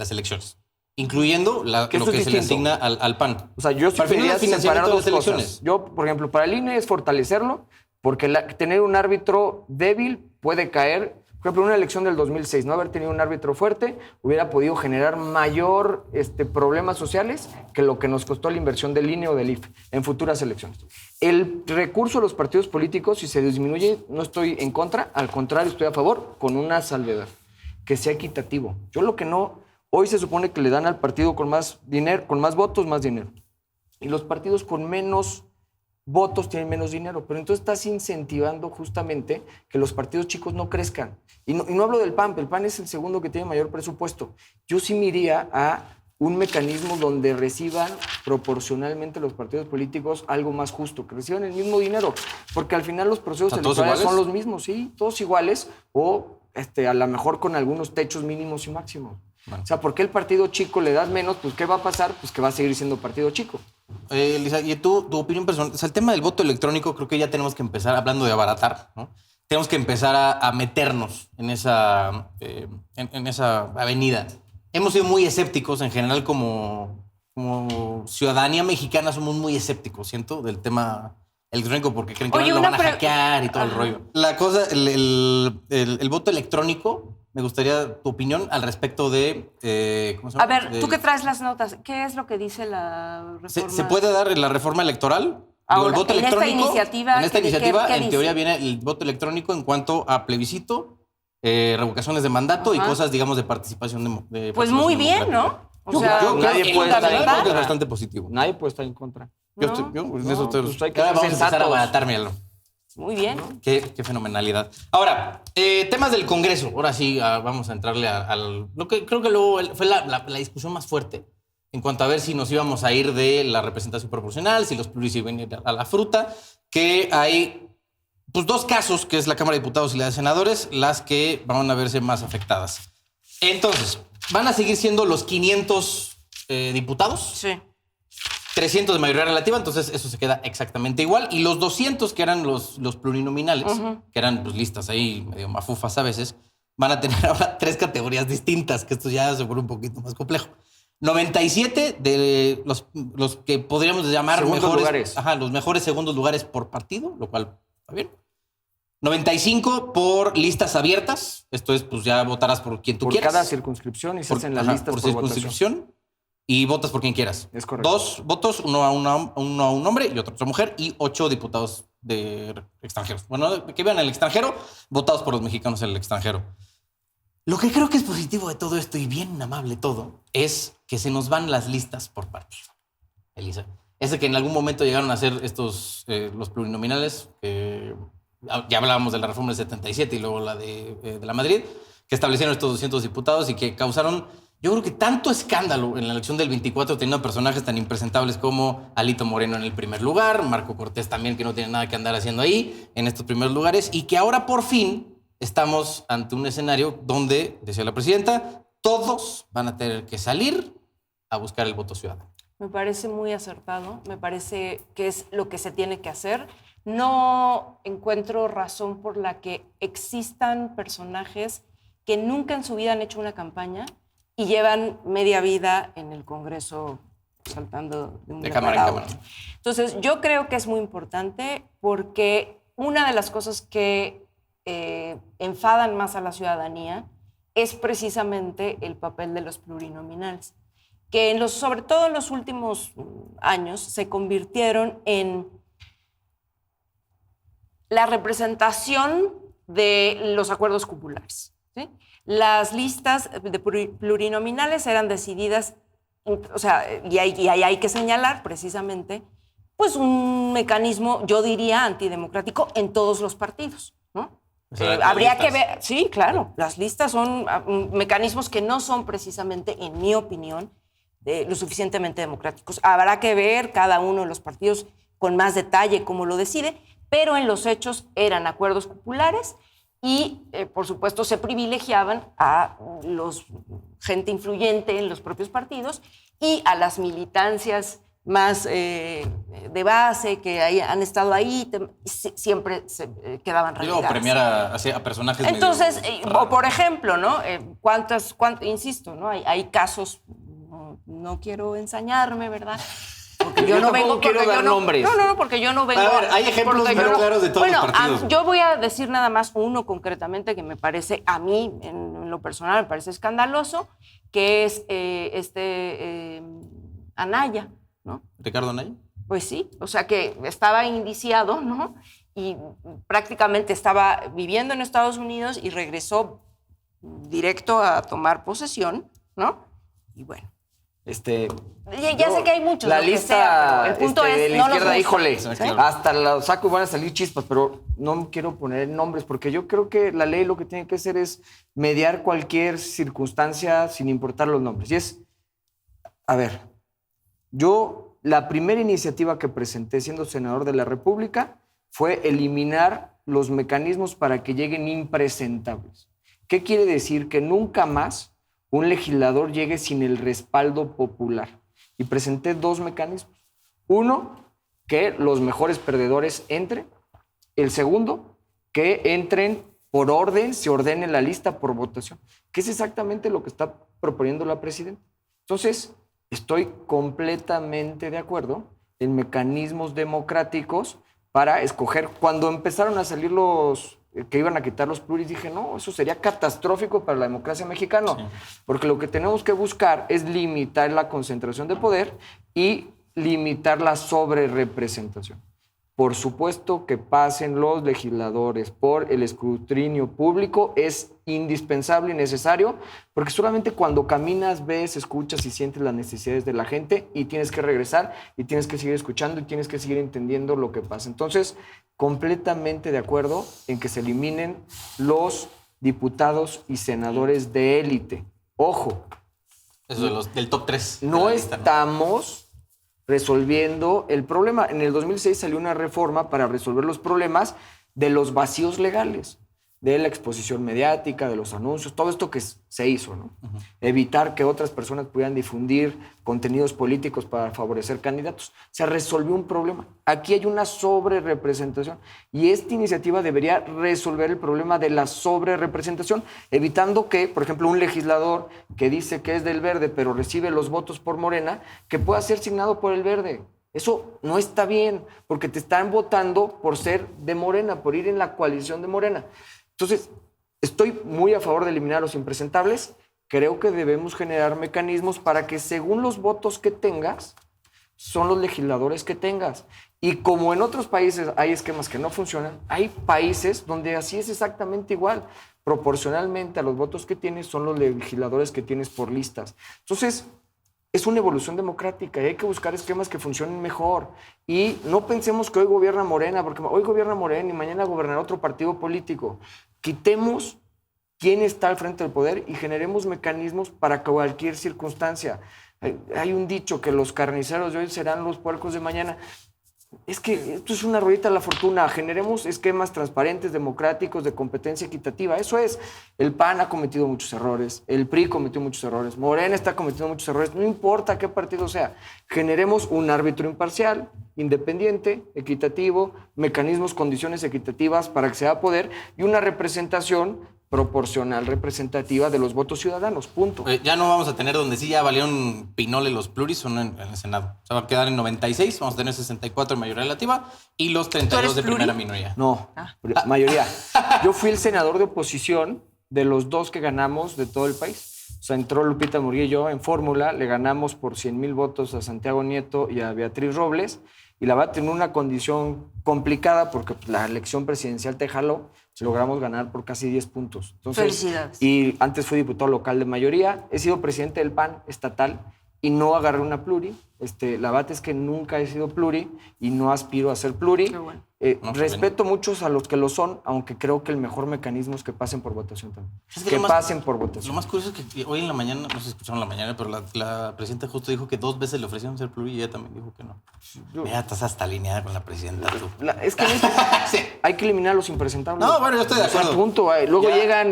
elecciones, incluyendo Que lo eso que es se le distinto. asigna al PAN. O sea, yo sí Para el final quería del financiamiento separar de dos las cosas. elecciones. Yo, por ejemplo, para el INE es fortalecerlo, porque tener un árbitro débil puede caer. Por ejemplo, una elección del 2006, no haber tenido un árbitro fuerte hubiera podido generar mayor problemas sociales que lo que nos costó la inversión del INE o del IFE en futuras elecciones. El recurso de los partidos políticos, si se disminuye, no estoy en contra, al contrario, estoy a favor, con una salvedad, que sea equitativo. Yo lo que no... Hoy se supone que le dan al partido con más dinero, con más votos, más dinero. Y los partidos con menos votos tienen menos dinero. Pero entonces estás incentivando justamente que los partidos chicos no crezcan. Y no hablo del PAN, el PAN es el segundo que tiene mayor presupuesto. Yo sí me iría a un mecanismo donde reciban proporcionalmente los partidos políticos algo más justo, que reciban el mismo dinero. Porque al final los procesos ¿A todos electorales son iguales? los mismos, sí, todos iguales, o a lo mejor con algunos techos mínimos y máximos. Bueno. O sea, ¿por qué el partido chico le das menos? Pues, ¿qué va a pasar? Pues que va a seguir siendo partido chico. Lisa, y tu opinión personal, o sea, el tema del voto electrónico creo que ya tenemos que empezar, hablando de abaratar, ¿no? Tenemos que empezar a meternos en esa avenida. Hemos sido muy escépticos en general como ciudadanía mexicana, somos muy escépticos, siento, del tema electrónico porque creen que Oye, lo van a una hackear y todo el Ajá. rollo. La cosa, el voto electrónico, me gustaría tu opinión al respecto de... ¿cómo se llama? A ver, tú Del- que traes las notas, ¿qué es lo que dice la reforma? ¿Se puede dar en la reforma electoral? Ahora, El voto en esta electrónico. iniciativa, En esta ¿qué iniciativa, dice? en teoría, viene el voto electrónico en cuanto a plebiscito, revocaciones de mandato y Ajá. cosas, digamos, de participación. Pues Pues muy bien, ¿no? O Yo, sea, yo creo nadie que puede estar en fundamental, contra. es bastante positivo. Nadie puede estar en contra. Yo, ¿no? estoy, yo en No, eso estoy- pues hay que ahora ser vamos a empezar a sensatos. abaratarme. Muy bien. Qué fenomenalidad. Ahora, temas del Congreso. Ahora sí, vamos a entrarle al... Lo que creo que luego fue la discusión más fuerte en cuanto a ver si nos íbamos a ir de la representación proporcional, si los pluris iban a ir a la fruta, que hay pues dos casos, que es la Cámara de Diputados y la de Senadores, las que van a verse más afectadas. Entonces, van a seguir siendo los 500 diputados, Sí. 300 de mayoría relativa, entonces eso se queda exactamente igual. Y los 200 que eran los plurinominales, que eran pues listas ahí medio mafufas a veces, van a tener ahora 3 categorías distintas, que esto ya se vuelve un poquito más complejo. 97 de los que podríamos llamar Segundos mejores, lugares. Ajá, los mejores segundos lugares por partido, lo cual está bien. 95 por listas abiertas, esto es pues ya votarás por quien tú Por quieras. cada circunscripción y se hacen las Ajá, listas por por votación. circunscripción y votas por quien quieras. Es correcto. 2 votos, uno a un hombre y otro a una mujer, y 8 diputados de extranjeros. Bueno, que vivan en el extranjero, votados por los mexicanos en el extranjero. Lo que creo que es positivo de todo esto y bien amable todo es que se nos van las listas por partido. Elisa, ese que en algún momento llegaron a ser estos, los plurinominales, ya hablábamos de la reforma del 77 y luego la de la Madrid, que establecieron estos 200 diputados y que causaron, yo creo que tanto escándalo en la elección del 24, teniendo personajes tan impresentables como Alito Moreno en el primer lugar, Marco Cortés también, que no tiene nada que andar haciendo ahí, en estos primeros lugares, y que ahora por fin estamos ante un escenario donde, decía la presidenta, todos van a tener que salir a buscar el voto ciudadano. Me parece muy acertado, me parece que es lo que se tiene que hacer. No encuentro razón por la que existan personajes que nunca en su vida han hecho una campaña y llevan media vida en el Congreso saltando de un De lugar cámara a en otro. cámara. Entonces, yo creo que es muy importante porque una de las cosas que enfadan más a la ciudadanía es precisamente el papel de los plurinominales, que sobre todo en los últimos años se convirtieron en la representación de los acuerdos cupulares, ¿sí? Las listas de plurinominales eran decididas, o sea, y ahí hay que señalar precisamente pues un mecanismo, yo diría, antidemocrático en todos los partidos, ¿no? O sea, Habría que listas. ver, sí, claro, las listas son mecanismos que no son precisamente, en mi opinión, lo suficientemente democráticos. Habrá que ver cada uno de los partidos con más detalle cómo lo decide, pero en los hechos eran acuerdos populares y, por supuesto, se privilegiaban a los gente influyente en los propios partidos y a las militancias más de base que han estado ahí, siempre se quedaban Y luego relegadas. premiar a personajes Entonces, medio o raros. por ejemplo, ¿no? Insisto, ¿no? Hay casos, no quiero ensañarme, ¿verdad? Porque Yo tampoco quiero dar nombres. No, porque yo no vengo. A ver, hay ejemplos porque muy claros de todos los partidos. Yo voy a decir nada más uno concretamente que me parece, a mí, en lo personal, me parece escandaloso, que es Anaya, ¿no? ¿Ricardo Anaya? Pues sí, o sea que estaba indiciado, ¿no? Y prácticamente estaba viviendo en Estados Unidos y regresó directo a tomar posesión, ¿no? Y bueno. Ya sé que hay muchos, La lo que lista sea, pero el punto de es, la no los izquierda, busquen, híjole, ¿sí? hasta la saco y van a salir chispas, pero no quiero poner nombres porque yo creo que la ley lo que tiene que hacer es mediar cualquier circunstancia sin importar los nombres. Y es, a ver, la primera iniciativa que presenté siendo senador de la República fue eliminar los mecanismos para que lleguen impresentables. ¿Qué quiere decir? Que nunca más un legislador llegue sin el respaldo popular. Y presenté 2 mecanismos. Uno, que los mejores perdedores entren. El segundo, que entren por orden, se ordene la lista por votación, que es exactamente lo que está proponiendo la presidenta. Entonces, estoy completamente de acuerdo en mecanismos democráticos para escoger. Cuando empezaron a salir los que iban a quitar los pluris, dije, no, eso sería catastrófico para la democracia mexicana, porque lo que tenemos que buscar es limitar la concentración de poder y limitar la sobrerepresentación. Por supuesto que pasen los legisladores por el escrutinio público, es indispensable y necesario, porque solamente cuando caminas, ves, escuchas y sientes las necesidades de la gente y tienes que regresar y tienes que seguir escuchando y tienes que seguir entendiendo lo que pasa. Entonces, completamente de acuerdo en que se eliminen los diputados y senadores de élite. Ojo, Eso del top 3. no estamos resolviendo el problema. En el 2006 salió una reforma para resolver los problemas de los vacíos legales, de la exposición mediática, de los anuncios, todo esto que se hizo, ¿no? Uh-huh. Evitar que otras personas pudieran difundir contenidos políticos para favorecer candidatos. Se resolvió un problema. Aquí hay una sobrerepresentación y esta iniciativa debería resolver el problema de la sobrerepresentación, evitando que, por ejemplo, un legislador que dice que es del Verde pero recibe los votos por Morena, que pueda ser signado por el Verde. Eso no está bien, porque te están votando por ser de Morena, por ir en la coalición de Morena. Entonces, estoy muy a favor de eliminar a los impresentables. Creo que debemos generar mecanismos para que según los votos que tengas, son los legisladores que tengas. Y como en otros países hay esquemas que no funcionan, hay países donde así es exactamente igual. Proporcionalmente a los votos que tienes son los legisladores que tienes por listas. Entonces, es una evolución democrática y hay que buscar esquemas que funcionen mejor. Y no pensemos que hoy gobierna Morena, porque hoy gobierna Morena y mañana gobernará otro partido político. Quitemos quién está al frente del poder y generemos mecanismos para cualquier circunstancia. Hay un dicho que los carniceros de hoy serán los puercos de mañana. Es que esto es una ruedita de la fortuna. Generemos esquemas transparentes, democráticos, de competencia equitativa. Eso es. El PAN ha cometido muchos errores. El PRI cometió muchos errores. Morena está cometiendo muchos errores. No importa qué partido sea. Generemos un árbitro imparcial, independiente, equitativo, mecanismos, condiciones equitativas para que se haga poder y una representación proporcional representativa de los votos ciudadanos, punto. Ya no vamos a tener donde sí ya valieron pinole los pluris, son en el Senado. O sea, va a quedar en 96, vamos a tener 64 en mayoría relativa y los 32 de pluri? primera minoría. No, mayoría. Yo fui el senador de oposición de los 2 que ganamos de todo el país. O sea, entró Lupita Murillo en fórmula, le ganamos por 100,000 votos a Santiago Nieto y a Beatriz Robles, y la verdad en una condición complicada porque la elección presidencial te jaló, logramos ganar por casi 10 puntos. Entonces, felicidades. Y antes fui diputado local de mayoría, he sido presidente del PAN estatal y no agarré una pluri. La verdad es que nunca he sido pluri y no aspiro a ser pluri. Qué bueno. Respeto muchos a los que lo son, aunque creo que el mejor mecanismo es que pasen por votación también. Es que lo más- pasen por votación. Lo más curioso es que hoy en la mañana, no sé si escucharon en la mañana, pero la presidenta justo dijo que 2 veces le ofrecieron ser pluri y ella también dijo que no. Mira, estás hasta alineada con la presidenta tú. Es que en este- Sí. hay que eliminar a los impresentables. No, bueno, yo estoy de O sea, acuerdo. punto. Luego Ya. llegan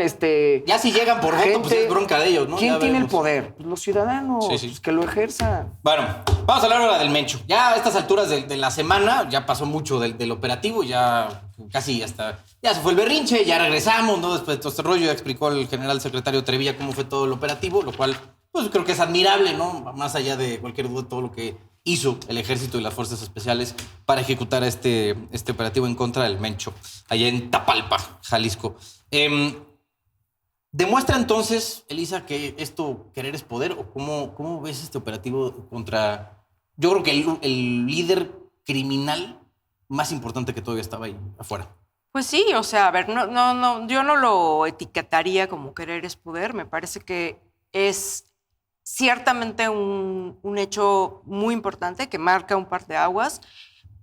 Ya si llegan por voto, pues es bronca de ellos, ¿no? ¿Quién Ya tiene el veremos. poder? Pues los ciudadanos. Sí, sí. Pues que lo ejerzan. Bueno, vamos a hablar ahora del Mencho. Ya a estas alturas de la semana, ya pasó mucho del operativo, ya casi ya se fue el berrinche, ya regresamos, ¿no? Después de todo este rollo, ya explicó el general secretario Trevilla cómo fue todo el operativo, lo cual, pues creo que es admirable, ¿no? Más allá de cualquier duda, todo lo que hizo el ejército y las fuerzas especiales para ejecutar este operativo en contra del Mencho, allá en Tapalpa, Jalisco. ¿Demuestra entonces, Elisa, que esto querer es poder? ¿O cómo ves este operativo contra, yo creo que el líder criminal más importante que todavía estaba ahí afuera? Pues sí, o sea, a ver, no, yo no lo etiquetaría como querer es poder. Me parece que es ciertamente un hecho muy importante que marca un parteaguas,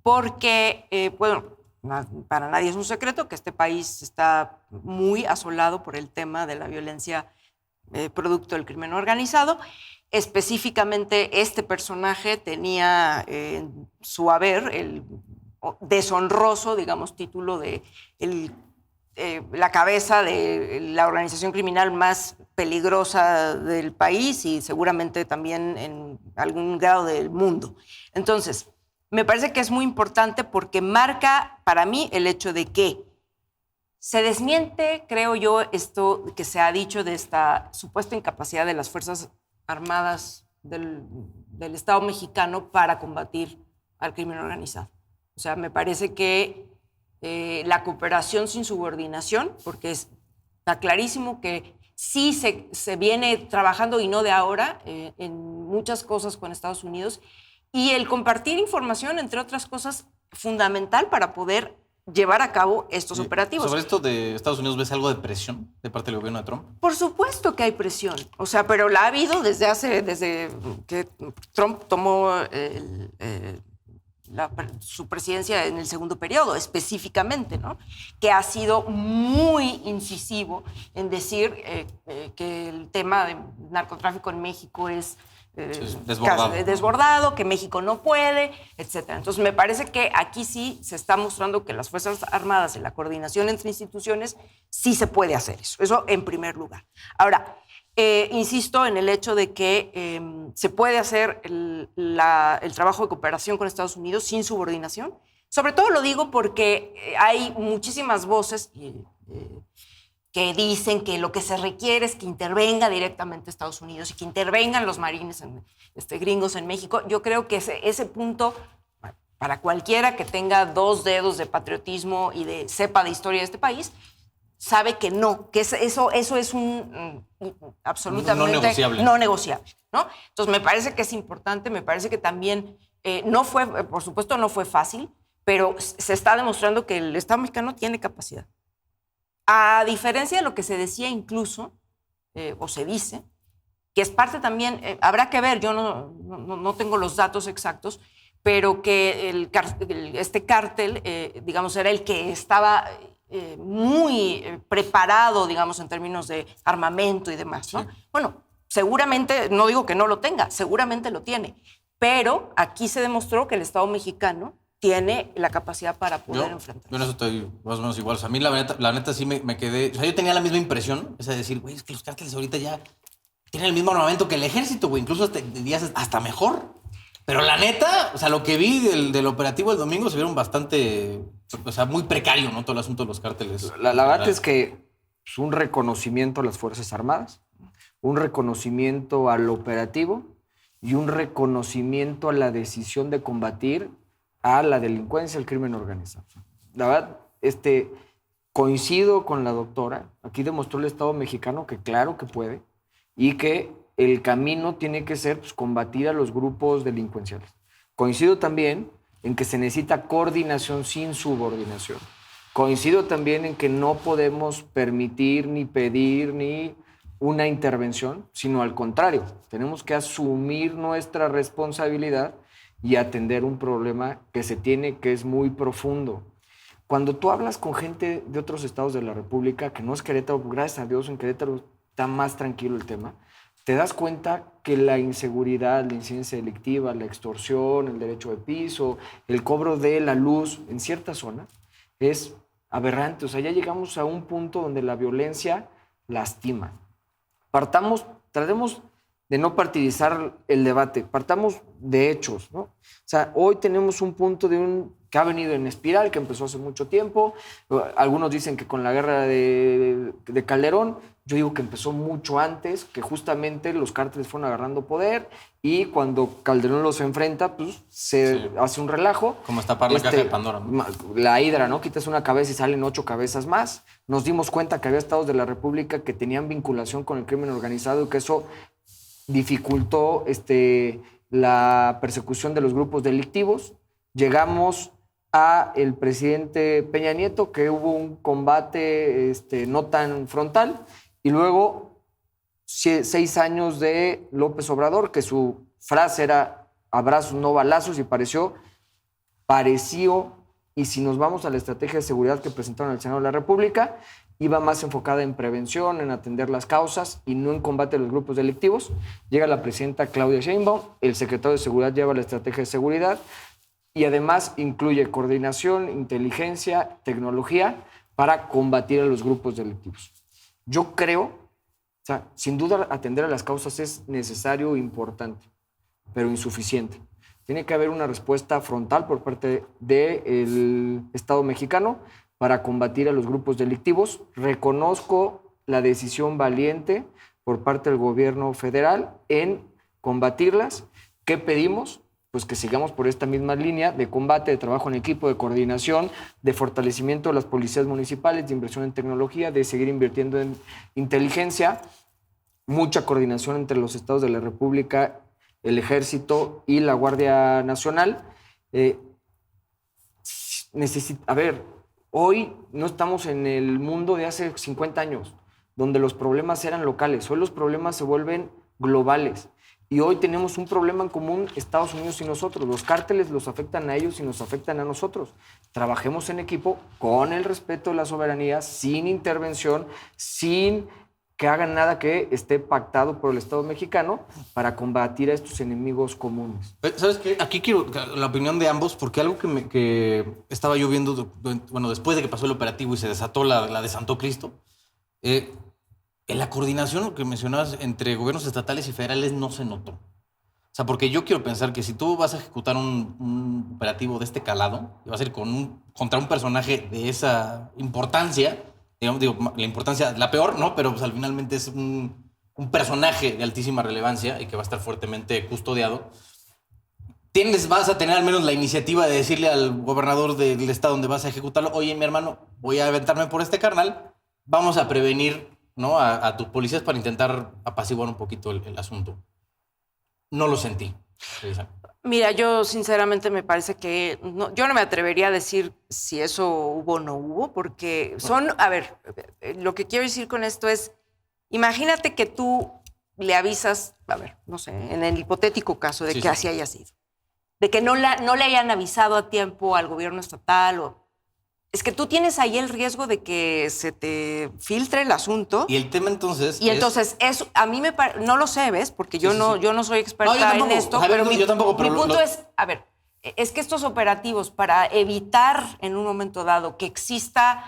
porque, bueno, para nadie es un secreto que este país está muy asolado por el tema de la violencia producto del crimen organizado. Específicamente, este personaje tenía en su haber el deshonroso, digamos, título de la cabeza de la organización criminal más peligrosa del país y seguramente también en algún grado del mundo. Entonces, me parece que es muy importante porque marca para mí el hecho de que se desmiente, creo yo, esto que se ha dicho de esta supuesta incapacidad de las Fuerzas Armadas del Estado mexicano para combatir al crimen organizado. O sea, me parece que la cooperación sin subordinación, porque está clarísimo que sí se viene trabajando y no de ahora en muchas cosas con Estados Unidos, y el compartir información, entre otras cosas, fundamental para poder llevar a cabo estos operativos. ¿Sobre esto de Estados Unidos ves algo de presión de parte del gobierno de Trump? Por supuesto que hay presión, o sea, pero la ha habido desde que Trump tomó su presidencia en el segundo periodo, específicamente, ¿no? Que ha sido muy incisivo en decir que el tema del narcotráfico en México es desbordado, que México no puede, etcétera. Entonces, me parece que aquí sí se está mostrando que las Fuerzas Armadas y la coordinación entre instituciones sí se puede hacer eso en primer lugar. Ahora, insisto en el hecho de que se puede hacer el trabajo de cooperación con Estados Unidos sin subordinación. Sobre todo lo digo porque hay muchísimas voces que dicen que lo que se requiere es que intervenga directamente Estados Unidos y que intervengan los marines gringos en México. Yo creo que ese punto, para cualquiera que tenga 2 dedos de patriotismo y sepa de historia de este país, sabe que no, que eso es absolutamente no negociable, ¿no? Entonces, me parece que es importante, me parece que también por supuesto no fue fácil, pero se está demostrando que el Estado mexicano tiene capacidad. A diferencia de lo que se decía incluso, o se dice, que es parte también, habrá que ver, yo no tengo los datos exactos, pero que este cártel, digamos, era el que estaba muy preparado, digamos, en términos de armamento y demás, ¿no? Sí. Bueno, seguramente, no digo que no lo tenga, seguramente lo tiene, pero aquí se demostró que el Estado mexicano tiene la capacidad para poder enfrentar. Yo en eso estoy más o menos igual. O sea, a mí la neta sí me quedé... O sea, yo tenía la misma impresión, esa de decir, güey, es que los cárteles ahorita ya tienen el mismo armamento que el ejército, güey. Incluso hasta mejor. Pero la neta, o sea, lo que vi del operativo el domingo se vieron bastante... O sea, muy precario, ¿no? Todo el asunto de los cárteles. La verdad es que pues, un reconocimiento a las Fuerzas Armadas, un reconocimiento al operativo y un reconocimiento a la decisión de combatir a la delincuencia, el crimen organizado. La verdad, coincido con la doctora. Aquí demostró el Estado mexicano que claro que puede y que el camino tiene que ser pues, combatir a los grupos delincuenciales. Coincido también en que se necesita coordinación sin subordinación. Coincido también en que no podemos permitir ni pedir ni una intervención, sino al contrario, tenemos que asumir nuestra responsabilidad y atender un problema que se tiene, que es muy profundo. Cuando tú hablas con gente de otros estados de la República, que no es Querétaro, gracias a Dios en Querétaro está más tranquilo el tema, te das cuenta que la inseguridad, la incidencia delictiva, la extorsión, el derecho de piso, el cobro de la luz en ciertas zonas es aberrante. O sea, ya llegamos a un punto donde la violencia lastima. Tratemos de no partidizar el debate, partamos de hechos, ¿no? O sea, hoy tenemos un punto que ha venido en espiral, que empezó hace mucho tiempo. Algunos dicen que con la guerra de Calderón, yo digo que empezó mucho antes, que justamente los cárteles fueron agarrando poder y cuando Calderón los enfrenta, pues se hace un relajo. Como tapar la caja de Pandora, ¿no? La hidra, ¿no? Quitas una cabeza y salen 8 cabezas más. Nos dimos cuenta que había estados de la República que tenían vinculación con el crimen organizado y que eso dificultó la persecución de los grupos delictivos. Llegamos a el presidente Peña Nieto, que hubo un combate no tan frontal, y luego 6 años de López Obrador, que su frase era abrazos, no balazos, y pareció, y si nos vamos a la estrategia de seguridad que presentaron el Senado de la República, iba más enfocada en prevención, en atender las causas y no en combate a los grupos delictivos. Llega la presidenta Claudia Sheinbaum, el secretario de Seguridad lleva la estrategia de seguridad y además incluye coordinación, inteligencia, tecnología para combatir a los grupos delictivos. Yo creo, o sea, sin duda atender a las causas es necesario e importante, pero insuficiente. Tiene que haber una respuesta frontal por parte del Estado mexicano para combatir a los grupos delictivos. Reconozco la decisión valiente por parte del gobierno federal en combatirlas. ¿Qué pedimos? Pues que sigamos por esta misma línea de combate, de trabajo en equipo, de coordinación, de fortalecimiento de las policías municipales, de inversión en tecnología, de seguir invirtiendo en inteligencia, mucha coordinación entre los estados de la República, el Ejército y la Guardia Nacional. Hoy no estamos en el mundo de hace 50 años, donde los problemas eran locales. Hoy los problemas se vuelven globales. Y hoy tenemos un problema en común, Estados Unidos y nosotros. Los cárteles los afectan a ellos y nos afectan a nosotros. Trabajemos en equipo con el respeto de la soberanía, sin intervención, sin que hagan nada que esté pactado por el Estado mexicano para combatir a estos enemigos comunes. ¿Sabes qué? Aquí quiero la opinión de ambos, porque algo que estaba yo viendo, bueno, después de que pasó el operativo y se desató la de Santo Cristo, en la coordinación que mencionabas entre gobiernos estatales y federales no se notó. O sea, porque yo quiero pensar que si tú vas a ejecutar un operativo de este calado, y va a ser contra un personaje de esa importancia, digo, la importancia, la peor, ¿no? Pero pues, finalmente es un personaje de altísima relevancia y que va a estar fuertemente custodiado. Vas a tener al menos la iniciativa de decirle al gobernador del estado donde vas a ejecutarlo, oye, mi hermano, voy a aventarme por este carnal, vamos a prevenir, ¿no? a tus policías para intentar apaciguar un poquito el asunto. No lo sentí. Mira, yo sinceramente me parece que yo no me atrevería a decir si eso hubo o no hubo, porque lo que quiero decir con esto es, imagínate que tú le avisas, no sé, en el hipotético caso de que así haya sido, de que no le hayan avisado a tiempo al gobierno estatal es que tú tienes ahí el riesgo de que se te filtre el asunto. Y el tema entonces entonces, eso, a mí me parece... No lo sé, ¿ves? Porque yo no soy experta en esto. Javier, pero yo tampoco, pero mi punto es, es que estos operativos para evitar en un momento dado que exista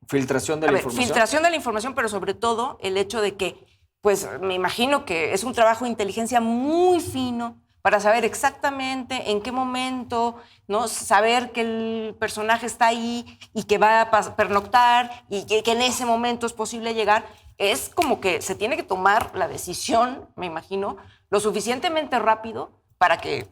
filtración de la información. Filtración de la información, pero sobre todo el hecho de que, pues me imagino que es un trabajo de inteligencia muy fino para saber exactamente en qué momento, ¿no? Saber que el personaje está ahí y que va a pernoctar y que en ese momento es posible llegar. Es como que se tiene que tomar la decisión, me imagino, lo suficientemente rápido para que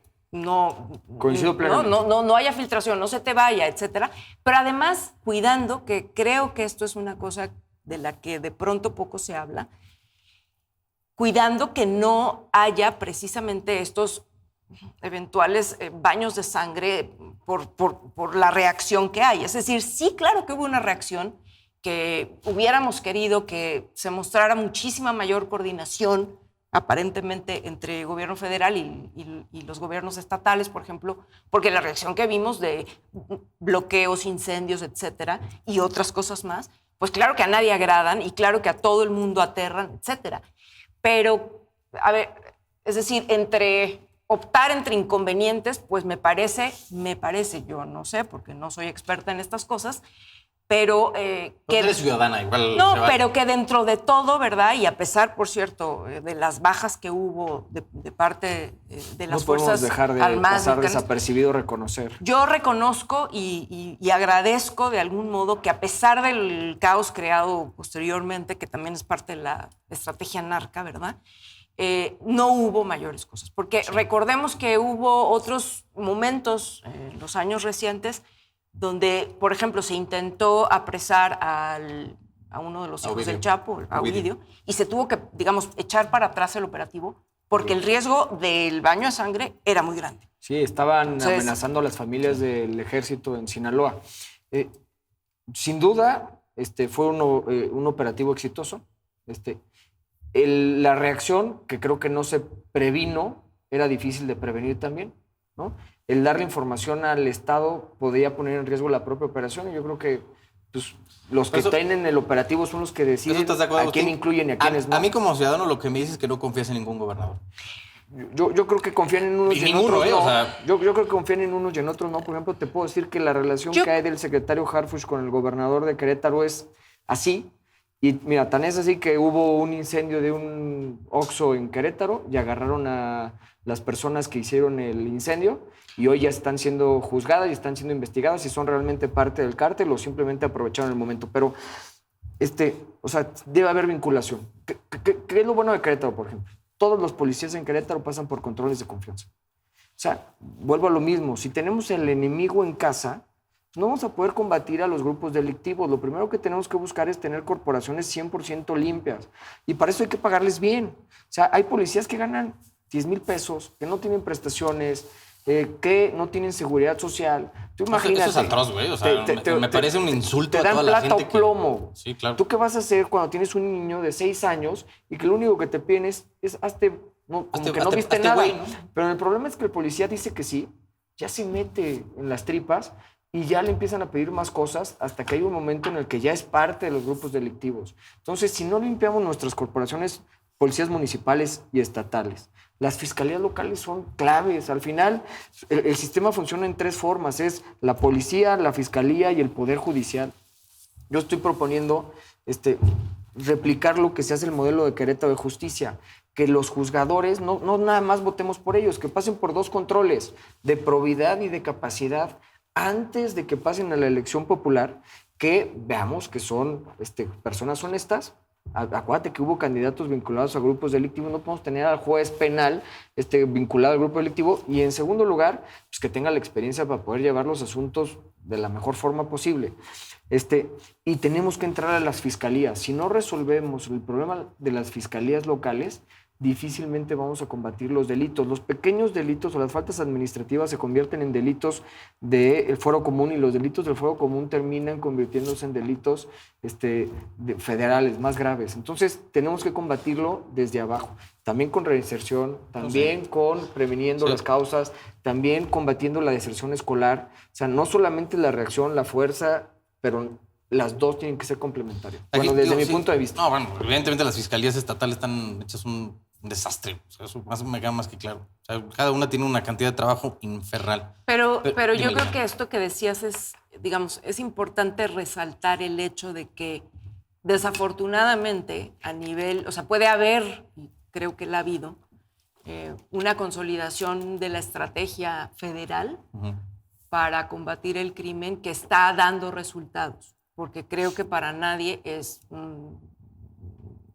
Coincido plenamente. no haya filtración, no se te vaya, etcétera. Pero además, cuidando, que creo que esto es una cosa de la que de pronto poco se habla, cuidando que no haya precisamente estos eventuales baños de sangre por la reacción que hay. Es decir, sí, claro que hubo una reacción, que hubiéramos querido que se mostrara muchísima mayor coordinación, aparentemente, entre gobierno federal y los gobiernos estatales, por ejemplo, porque la reacción que vimos de bloqueos, incendios, etcétera, y otras cosas más, pues claro que a nadie agradan y claro que a todo el mundo aterran, etcétera. Pero, a ver, es decir, optar entre inconvenientes, pues me parece, yo no sé, porque no soy experta en estas cosas, pero que eres ciudadana, igual. No, pero que dentro de todo, ¿verdad? Y a pesar, por cierto, de las bajas que hubo de parte de las fuerzas armadas. No podemos dejar de pasar desapercibido reconocer. Yo reconozco y agradezco de algún modo que a pesar del caos creado posteriormente, que también es parte de la estrategia narca, ¿verdad? No hubo mayores cosas. Porque recordemos que hubo otros momentos en los años recientes donde, por ejemplo, se intentó apresar a uno de los hijos del Chapo, a Ovidio, y se tuvo que, digamos, echar para atrás el operativo porque el riesgo del baño de sangre era muy grande. Sí, estaban amenazando a las familias del ejército en Sinaloa. Sin duda, fue un operativo exitoso. La reacción, que creo que no se previno, era difícil de prevenir también, ¿no? El darle información al Estado podría poner en riesgo la propia operación, y yo creo que pues, los que tienen el operativo son los que deciden a quién incluyen y a quiénes no. A mí como ciudadano lo que me dices es que no confías en ningún gobernador. Yo creo que confían en unos y en otros no. O sea, yo creo que confían en unos y en otros no. Por ejemplo, te puedo decir que la relación que hay del secretario Harfuch con el gobernador de Querétaro es así. Y mira, tan es así que hubo un incendio de un Oxxo en Querétaro y agarraron a las personas que hicieron el incendio y hoy ya están siendo juzgadas y están siendo investigadas si son realmente parte del cártel o simplemente aprovecharon el momento. Pero, o sea, debe haber vinculación. ¿Qué es lo bueno de Querétaro, por ejemplo? Todos los policías en Querétaro pasan por controles de confianza. O sea, vuelvo a lo mismo. Si tenemos el enemigo en casa, no vamos a poder combatir a los grupos delictivos. Lo primero que tenemos que buscar es tener corporaciones 100% limpias. Y para eso hay que pagarles bien. O sea, hay policías que ganan 10,000 pesos, que no tienen prestaciones, que no tienen seguridad social. Tú imagínate. Eso es atroz, güey. O sea, me parece un insulto a toda la gente. Te dan plata o plomo. Sí, claro. ¿Tú qué vas a hacer cuando tienes un niño de 6 años y que lo único que te piden es hazte, no viste nada? Güey, ¿no? Pero el problema es que el policía dice que sí, ya se mete en las tripas y ya le empiezan a pedir más cosas hasta que hay un momento en el que ya es parte de los grupos delictivos. Entonces, si no limpiamos nuestras corporaciones, policías municipales y estatales, las fiscalías locales son claves. Al final, el sistema funciona en 3 formas. Es la policía, la fiscalía y el poder judicial. Yo estoy proponiendo replicar lo que se hace el modelo de Querétaro de justicia, que los juzgadores no nada más votemos por ellos, que pasen por 2 controles de probidad y de capacidad antes de que pasen a la elección popular, que veamos que son personas honestas. Acuérdate que hubo candidatos vinculados a grupos delictivos, no podemos tener al juez penal vinculado al grupo delictivo, y en segundo lugar, pues que tenga la experiencia para poder llevar los asuntos de la mejor forma posible. Y tenemos que entrar a las fiscalías. Si no resolvemos el problema de las fiscalías locales, difícilmente vamos a combatir los delitos. Los pequeños delitos o las faltas administrativas se convierten en delitos del fuero común, y los delitos del fuero común terminan convirtiéndose en delitos federales más graves. Entonces, tenemos que combatirlo desde abajo. También con reinserción, también con previniendo las causas, también combatiendo la deserción escolar. O sea, no solamente la reacción, la fuerza, pero las 2 tienen que ser complementarias. Bueno, desde mi punto de vista. No, bueno, evidentemente las fiscalías estatales están hechas un desastre. O sea, eso me queda más que claro. O sea, cada una tiene una cantidad de trabajo infernal. Pero yo creo que esto que decías es importante resaltar el hecho de que desafortunadamente a nivel, o sea, puede haber, y creo que la ha habido, una consolidación de la estrategia federal para combatir el crimen que está dando resultados, porque creo que para nadie es un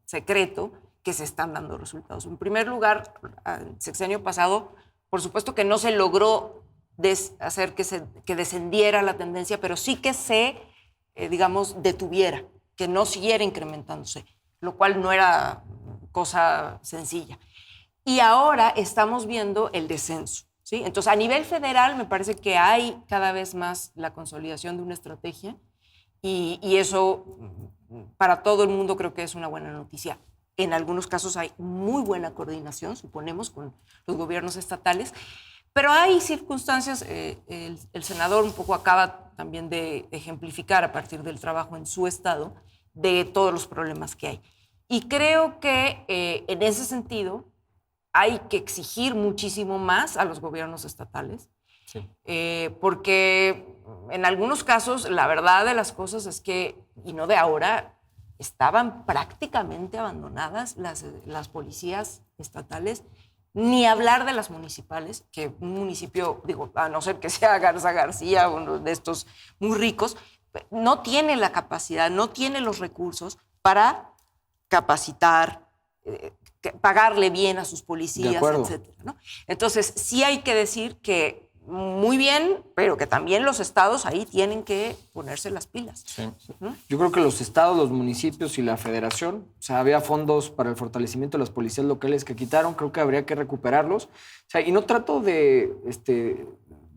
secreto que se están dando resultados. En primer lugar, el sexenio pasado, por supuesto que no se logró hacer que descendiera la tendencia, pero sí que se, digamos, detuviera, que no siguiera incrementándose, lo cual no era cosa sencilla. Y ahora estamos viendo el descenso, ¿sí? Entonces, a nivel federal me parece que hay cada vez más la consolidación de una estrategia y eso para todo el mundo creo que es una buena noticia. En algunos casos hay muy buena coordinación, suponemos, con los gobiernos estatales, pero hay circunstancias, el senador un poco acaba también de ejemplificar a partir del trabajo en su estado de todos los problemas que hay. Y creo que en ese sentido hay que exigir muchísimo más a los gobiernos estatales, sí. Porque en algunos casos la verdad de las cosas es que, y no de ahora, estaban prácticamente abandonadas las policías estatales, ni hablar de las municipales, que un municipio, digo, a no ser que sea Garza García, uno de estos muy ricos, no tiene la capacidad, no tiene los recursos para capacitar, pagarle bien a sus policías, etcétera, ¿no? Entonces, sí hay que decir que muy bien, pero que también los estados ahí tienen que ponerse las pilas. Sí. ¿No? Yo creo que los estados, los municipios y la federación, o sea, había fondos para el fortalecimiento de las policías locales que quitaron, creo que habría que recuperarlos. O sea, y no trato de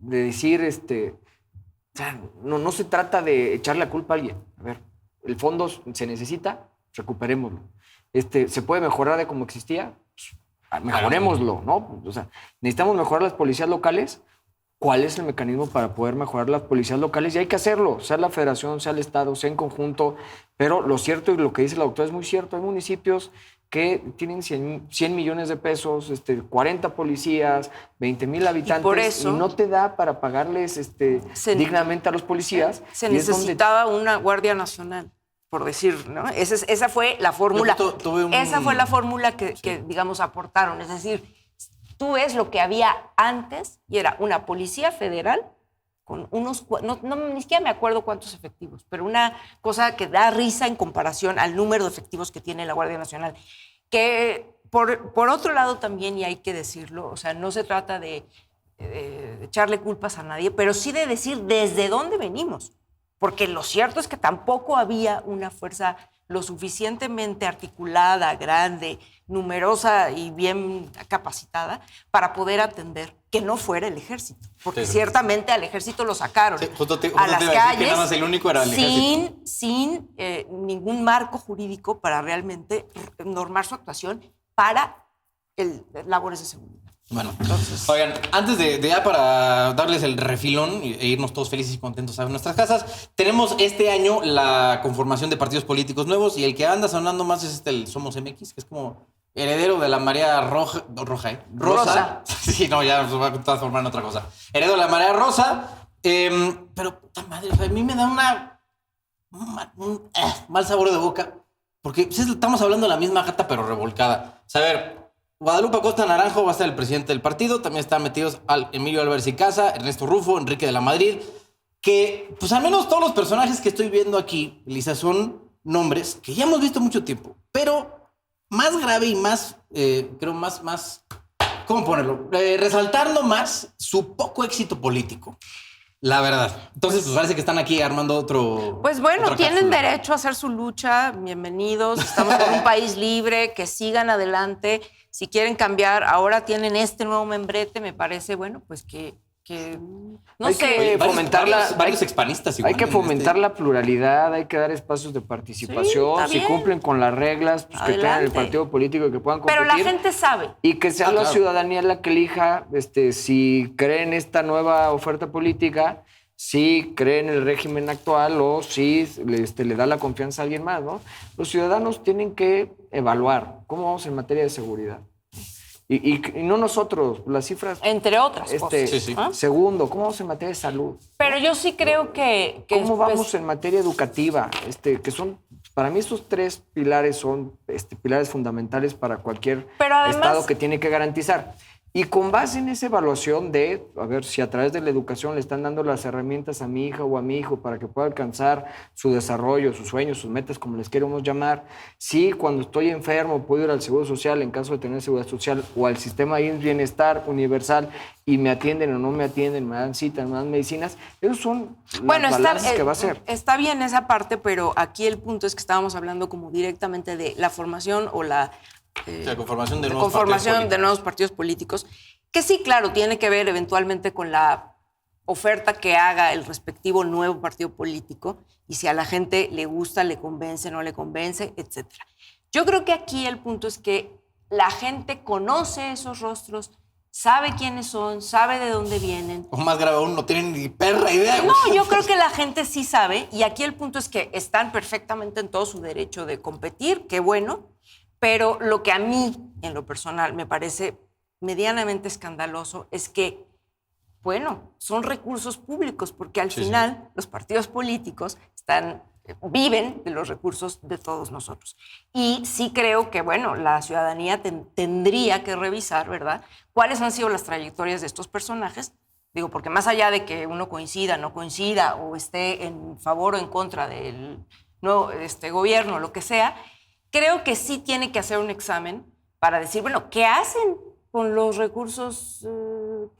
decir, o sea, no se trata de echar la culpa a alguien. A ver, el fondo se necesita, recuperémoslo. ¿Se puede mejorar de como existía? Pues, mejorémoslo, ¿no? O sea, necesitamos mejorar las policías locales. ¿Cuál es el mecanismo para poder mejorar las policías locales? Y hay que hacerlo, sea la federación, sea el estado, sea en conjunto. Pero lo cierto y lo que dice la doctora es muy cierto. Hay municipios que tienen 100 millones de pesos, 40 policías, 20,000 habitantes, y no te da para pagarles dignamente a los policías. Se necesitaba una Guardia Nacional, por decir, ¿no? Esa fue la fórmula. Esa fue la fórmula que, digamos, aportaron. Es decir, tú ves lo que había antes y era una policía federal con unos, ni siquiera me acuerdo cuántos efectivos, pero una cosa que da risa en comparación al número de efectivos que tiene la Guardia Nacional. Que por otro lado también, y hay que decirlo, o sea, no se trata de echarle culpas a nadie, pero sí de decir desde dónde venimos. Porque lo cierto es que tampoco había una fuerza lo suficientemente articulada, grande, numerosa y bien capacitada para poder atender que no fuera el ejército. Porque ciertamente al ejército lo sacaron a las calles nada más el único era el ejército. sin ningún marco jurídico para realmente normar su actuación para labores de seguridad. Bueno, entonces, oigan, antes de ya para darles el refilón e irnos todos felices y contentos a nuestras casas, tenemos este año la conformación de partidos políticos nuevos y el que anda sonando más es el Somos MX, que es como heredero de la marea roja. Sí, no, ya nos va a transformar en otra cosa. Heredero de la marea rosa, pero puta madre, o sea, a mí me da un mal sabor de boca, porque pues, estamos hablando de la misma gata pero revolcada. O sea, a ver, Guadalupe Acosta Naranjo va a ser el presidente del partido. También están metidos Emilio Álvarez y Casa, Ernesto Rufo, Enrique de la Madrid. Que, pues al menos todos los personajes que estoy viendo aquí, Lisa, son nombres que ya hemos visto mucho tiempo. Pero más grave y más, creo, más ¿cómo ponerlo? Resaltando más su poco éxito político. La verdad. Entonces, pues parece que están aquí armando otro. Pues bueno, tienen derecho a hacer su lucha. Bienvenidos. Estamos en un país libre. Que sigan adelante. Si quieren cambiar, ahora tienen este nuevo membrete. Me parece, bueno, pues que no hay sé. Que fomentar varios expanistas igual. Hay que fomentar la pluralidad, hay que dar espacios de participación. Sí, si cumplen con las reglas, pues que tengan el partido político y que puedan competir. Pero la gente sabe. Y que sea la ciudadanía la que elija si cree en esta nueva oferta política, si cree en el régimen actual o si le da la confianza a alguien más, ¿no? Los ciudadanos tienen que evaluar cómo vamos en materia de seguridad. Y no nosotros, las cifras. Entre otras cosas. Sí. ¿no? Segundo, ¿cómo vamos en materia de salud? Pero yo sí creo que ¿Cómo pues, vamos en materia educativa? Que son, para mí estos 3 pilares son pilares fundamentales para cualquier Pero además- Estado que tiene que garantizar. Y con base en esa evaluación de, a ver, si a través de la educación le están dando las herramientas a mi hija o a mi hijo para que pueda alcanzar su desarrollo, sus sueños, sus metas, como les queremos llamar, si cuando estoy enfermo puedo ir al Seguro Social en caso de tener Seguridad Social o al sistema de Bienestar Universal y me atienden o no me atienden, me dan citas, me dan medicinas, esos son Bueno, las balanzas que va a ser. está bien esa parte, pero aquí el punto es que estábamos hablando como directamente de la formación o la La conformación de nuevos conformación partidos de nuevos partidos políticos, que sí, claro, tiene que ver eventualmente con la oferta que haga el respectivo nuevo partido político y si a la gente le gusta, le convence, no le convence, etc. Yo creo que aquí el punto es que la gente conoce esos rostros, sabe quiénes son, sabe de dónde vienen. O más grave aún, no tienen ni perra idea. güey. No, yo creo que la gente sí sabe y aquí el punto es que están perfectamente en todo su derecho de competir, qué bueno, pero lo que a mí, en lo personal, me parece medianamente escandaloso es que, bueno, son recursos públicos, porque al final los partidos políticos viven de los recursos de todos nosotros. Y sí creo que, bueno, la ciudadanía tendría que revisar, ¿verdad?, cuáles han sido las trayectorias de estos personajes. Digo, porque más allá de que uno coincida, no coincida, o esté en favor o en contra del nuevo gobierno, lo que sea, creo que sí tiene que hacer un examen para decir, bueno, ¿qué hacen con los recursos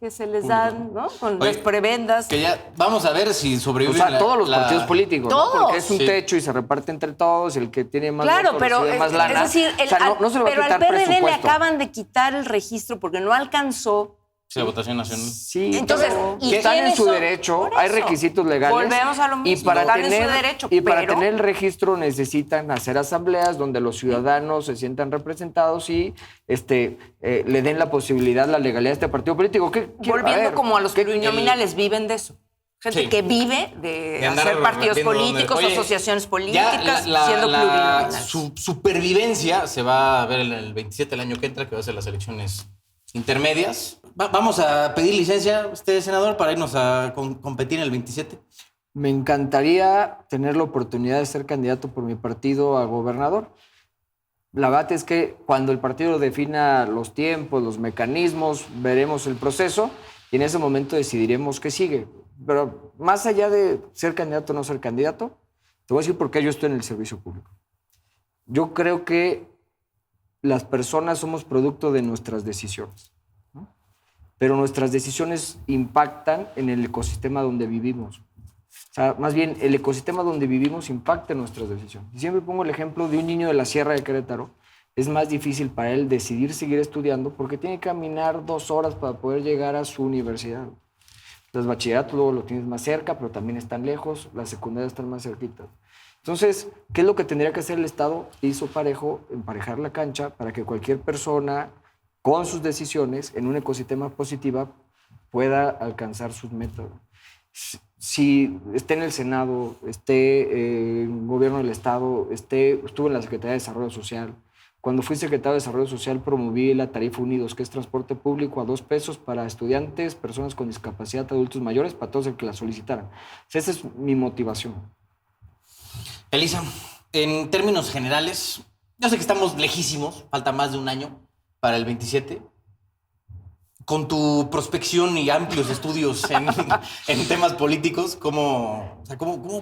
que se les dan, ¿no? Con Oye, las prebendas. Que ya vamos a ver si O sobreviven. sea, todos los partidos políticos, ¿no? Todos. Porque es un Sí. techo y se reparte entre todos, el que tiene más Claro, votos pero recibe más lana. es decir, O sea, no se le va a pero quitar al PRD le presupuesto. acaban de quitar el registro porque no alcanzó. Sí, la votación nacional. Sí, Entonces, pero ¿y están en quiénes su son? derecho, Por hay eso. requisitos legales. Volvemos a lo mismo, Y para están en su tener, derecho, y para pero- tener el registro necesitan hacer asambleas donde los ciudadanos se sientan representados y le den la posibilidad, la legalidad a este partido político. Volviendo como a los plurinominales, viven de eso. Gente Sí. que vive de andar hacer partidos viendo políticos, dónde- Oye, asociaciones Ya políticas, siendo plurinominales. su supervivencia se va a ver en el 27 el año que entra, que va a ser las elecciones intermedias. Vamos a pedir licencia, senador, para irnos a competir en el 27. Me encantaría tener la oportunidad de ser candidato por mi partido a gobernador. La verdad es que cuando el partido defina los tiempos, los mecanismos, veremos el proceso y en ese momento decidiremos qué sigue. Pero más allá de ser candidato o no ser candidato, te voy a decir por qué yo estoy en el servicio público. Yo creo que las personas somos producto de nuestras decisiones, ¿no? Pero nuestras decisiones impactan en el ecosistema donde vivimos. O sea, más bien, el ecosistema donde vivimos impacta en nuestras decisiones. Y siempre pongo el ejemplo de un niño de la Sierra de Querétaro. Es más difícil para él decidir seguir estudiando porque tiene que caminar 2 horas para poder llegar a su universidad. Los bachilleratos luego lo tienes más cerca, pero también están lejos. Las secundarias están más cerquitas. Entonces, ¿qué es lo que tendría que hacer el Estado? Hizo parejo, emparejar la cancha para que cualquier persona, con sus decisiones, en un ecosistema positivo, pueda alcanzar sus metas. Si esté en el Senado, esté en el gobierno del Estado, estuve en la Secretaría de Desarrollo Social. Cuando fui secretario de Desarrollo Social promoví la tarifa Unidos, que es transporte público a $2 para estudiantes, personas con discapacidad, adultos mayores, para todos los que la solicitaran. O sea, esa es mi motivación. Elisa, en términos generales, yo sé que estamos lejísimos, falta más de un año para el 27. Con tu prospección y amplios estudios en temas políticos, ¿cómo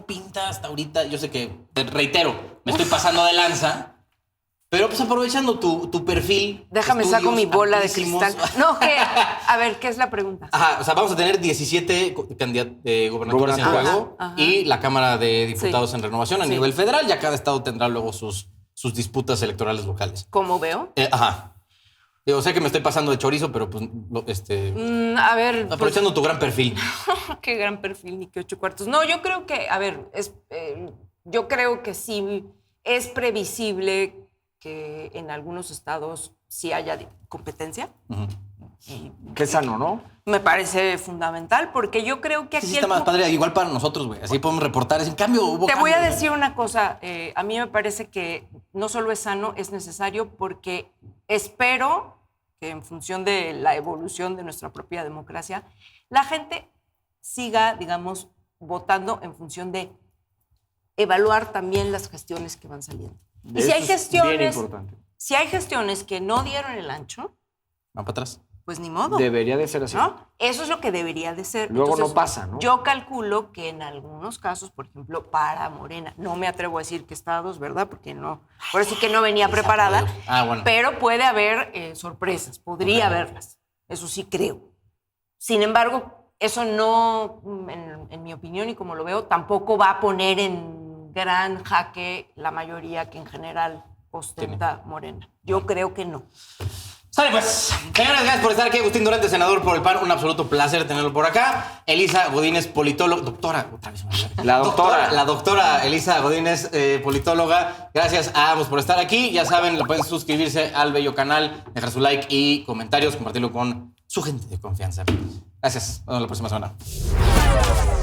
pinta hasta ahorita? Yo sé que, te reitero, me estoy pasando de lanza, pero pues aprovechando tu perfil. Déjame saco mi bola de amplísimos. cristal. No, ¿qué? A ver, ¿qué es la pregunta? Ajá, o sea, vamos a tener 17 gobernaturas en juego Ajá. y la Cámara de Diputados Sí. en renovación a Sí. nivel federal. Ya cada estado tendrá luego sus disputas electorales locales. ¿Cómo veo? Ajá. Yo sé que me estoy pasando de chorizo, pero pues, A ver, pues, aprovechando tu gran perfil. qué gran perfil, ni qué 8 cuartos. No, yo creo que, a ver, yo creo que sí es previsible que en algunos estados sí haya competencia. Ujú. Y Qué sano, ¿no? me parece fundamental porque yo creo que aquí Sí, está más padre, igual para nosotros, güey. Así podemos reportar. En cambio, hubo Te voy a cambios, decir una cosa. A mí me parece que no solo es sano, es necesario porque espero que en función de la evolución de nuestra propia democracia, la gente siga, digamos, votando en función de evaluar también las gestiones que van saliendo. Y si hay si hay gestiones que no dieron el ancho, van para atrás. pues ni modo. Debería de ser así. ¿No? Eso es lo que debería de ser. Luego Entonces, no pasa, ¿no? Yo calculo que en algunos casos, por ejemplo, para Morena, no me atrevo a decir que estados, ¿verdad? Porque no, por eso sí que no venía preparada. Bueno. Pero puede haber sorpresas, podría haberlas. Eso sí creo. Sin embargo, eso no, en mi opinión y como lo veo, tampoco va a poner en gran jaque la mayoría que en general ostenta Morena. Yo creo que no. Sale pues. Señores, gracias por estar aquí. Agustín Durante, senador por el PAN. Un absoluto placer tenerlo por acá. Elisa Godínez, politóloga. Doctora, otra vez me olvidé. La doctora Elisa Godínez, politóloga. Gracias a ambos por estar aquí. Ya saben, le pueden suscribirse al bello canal, dejar su like y comentarios, compartirlo con su gente de confianza. Gracias. Nos vemos la próxima semana.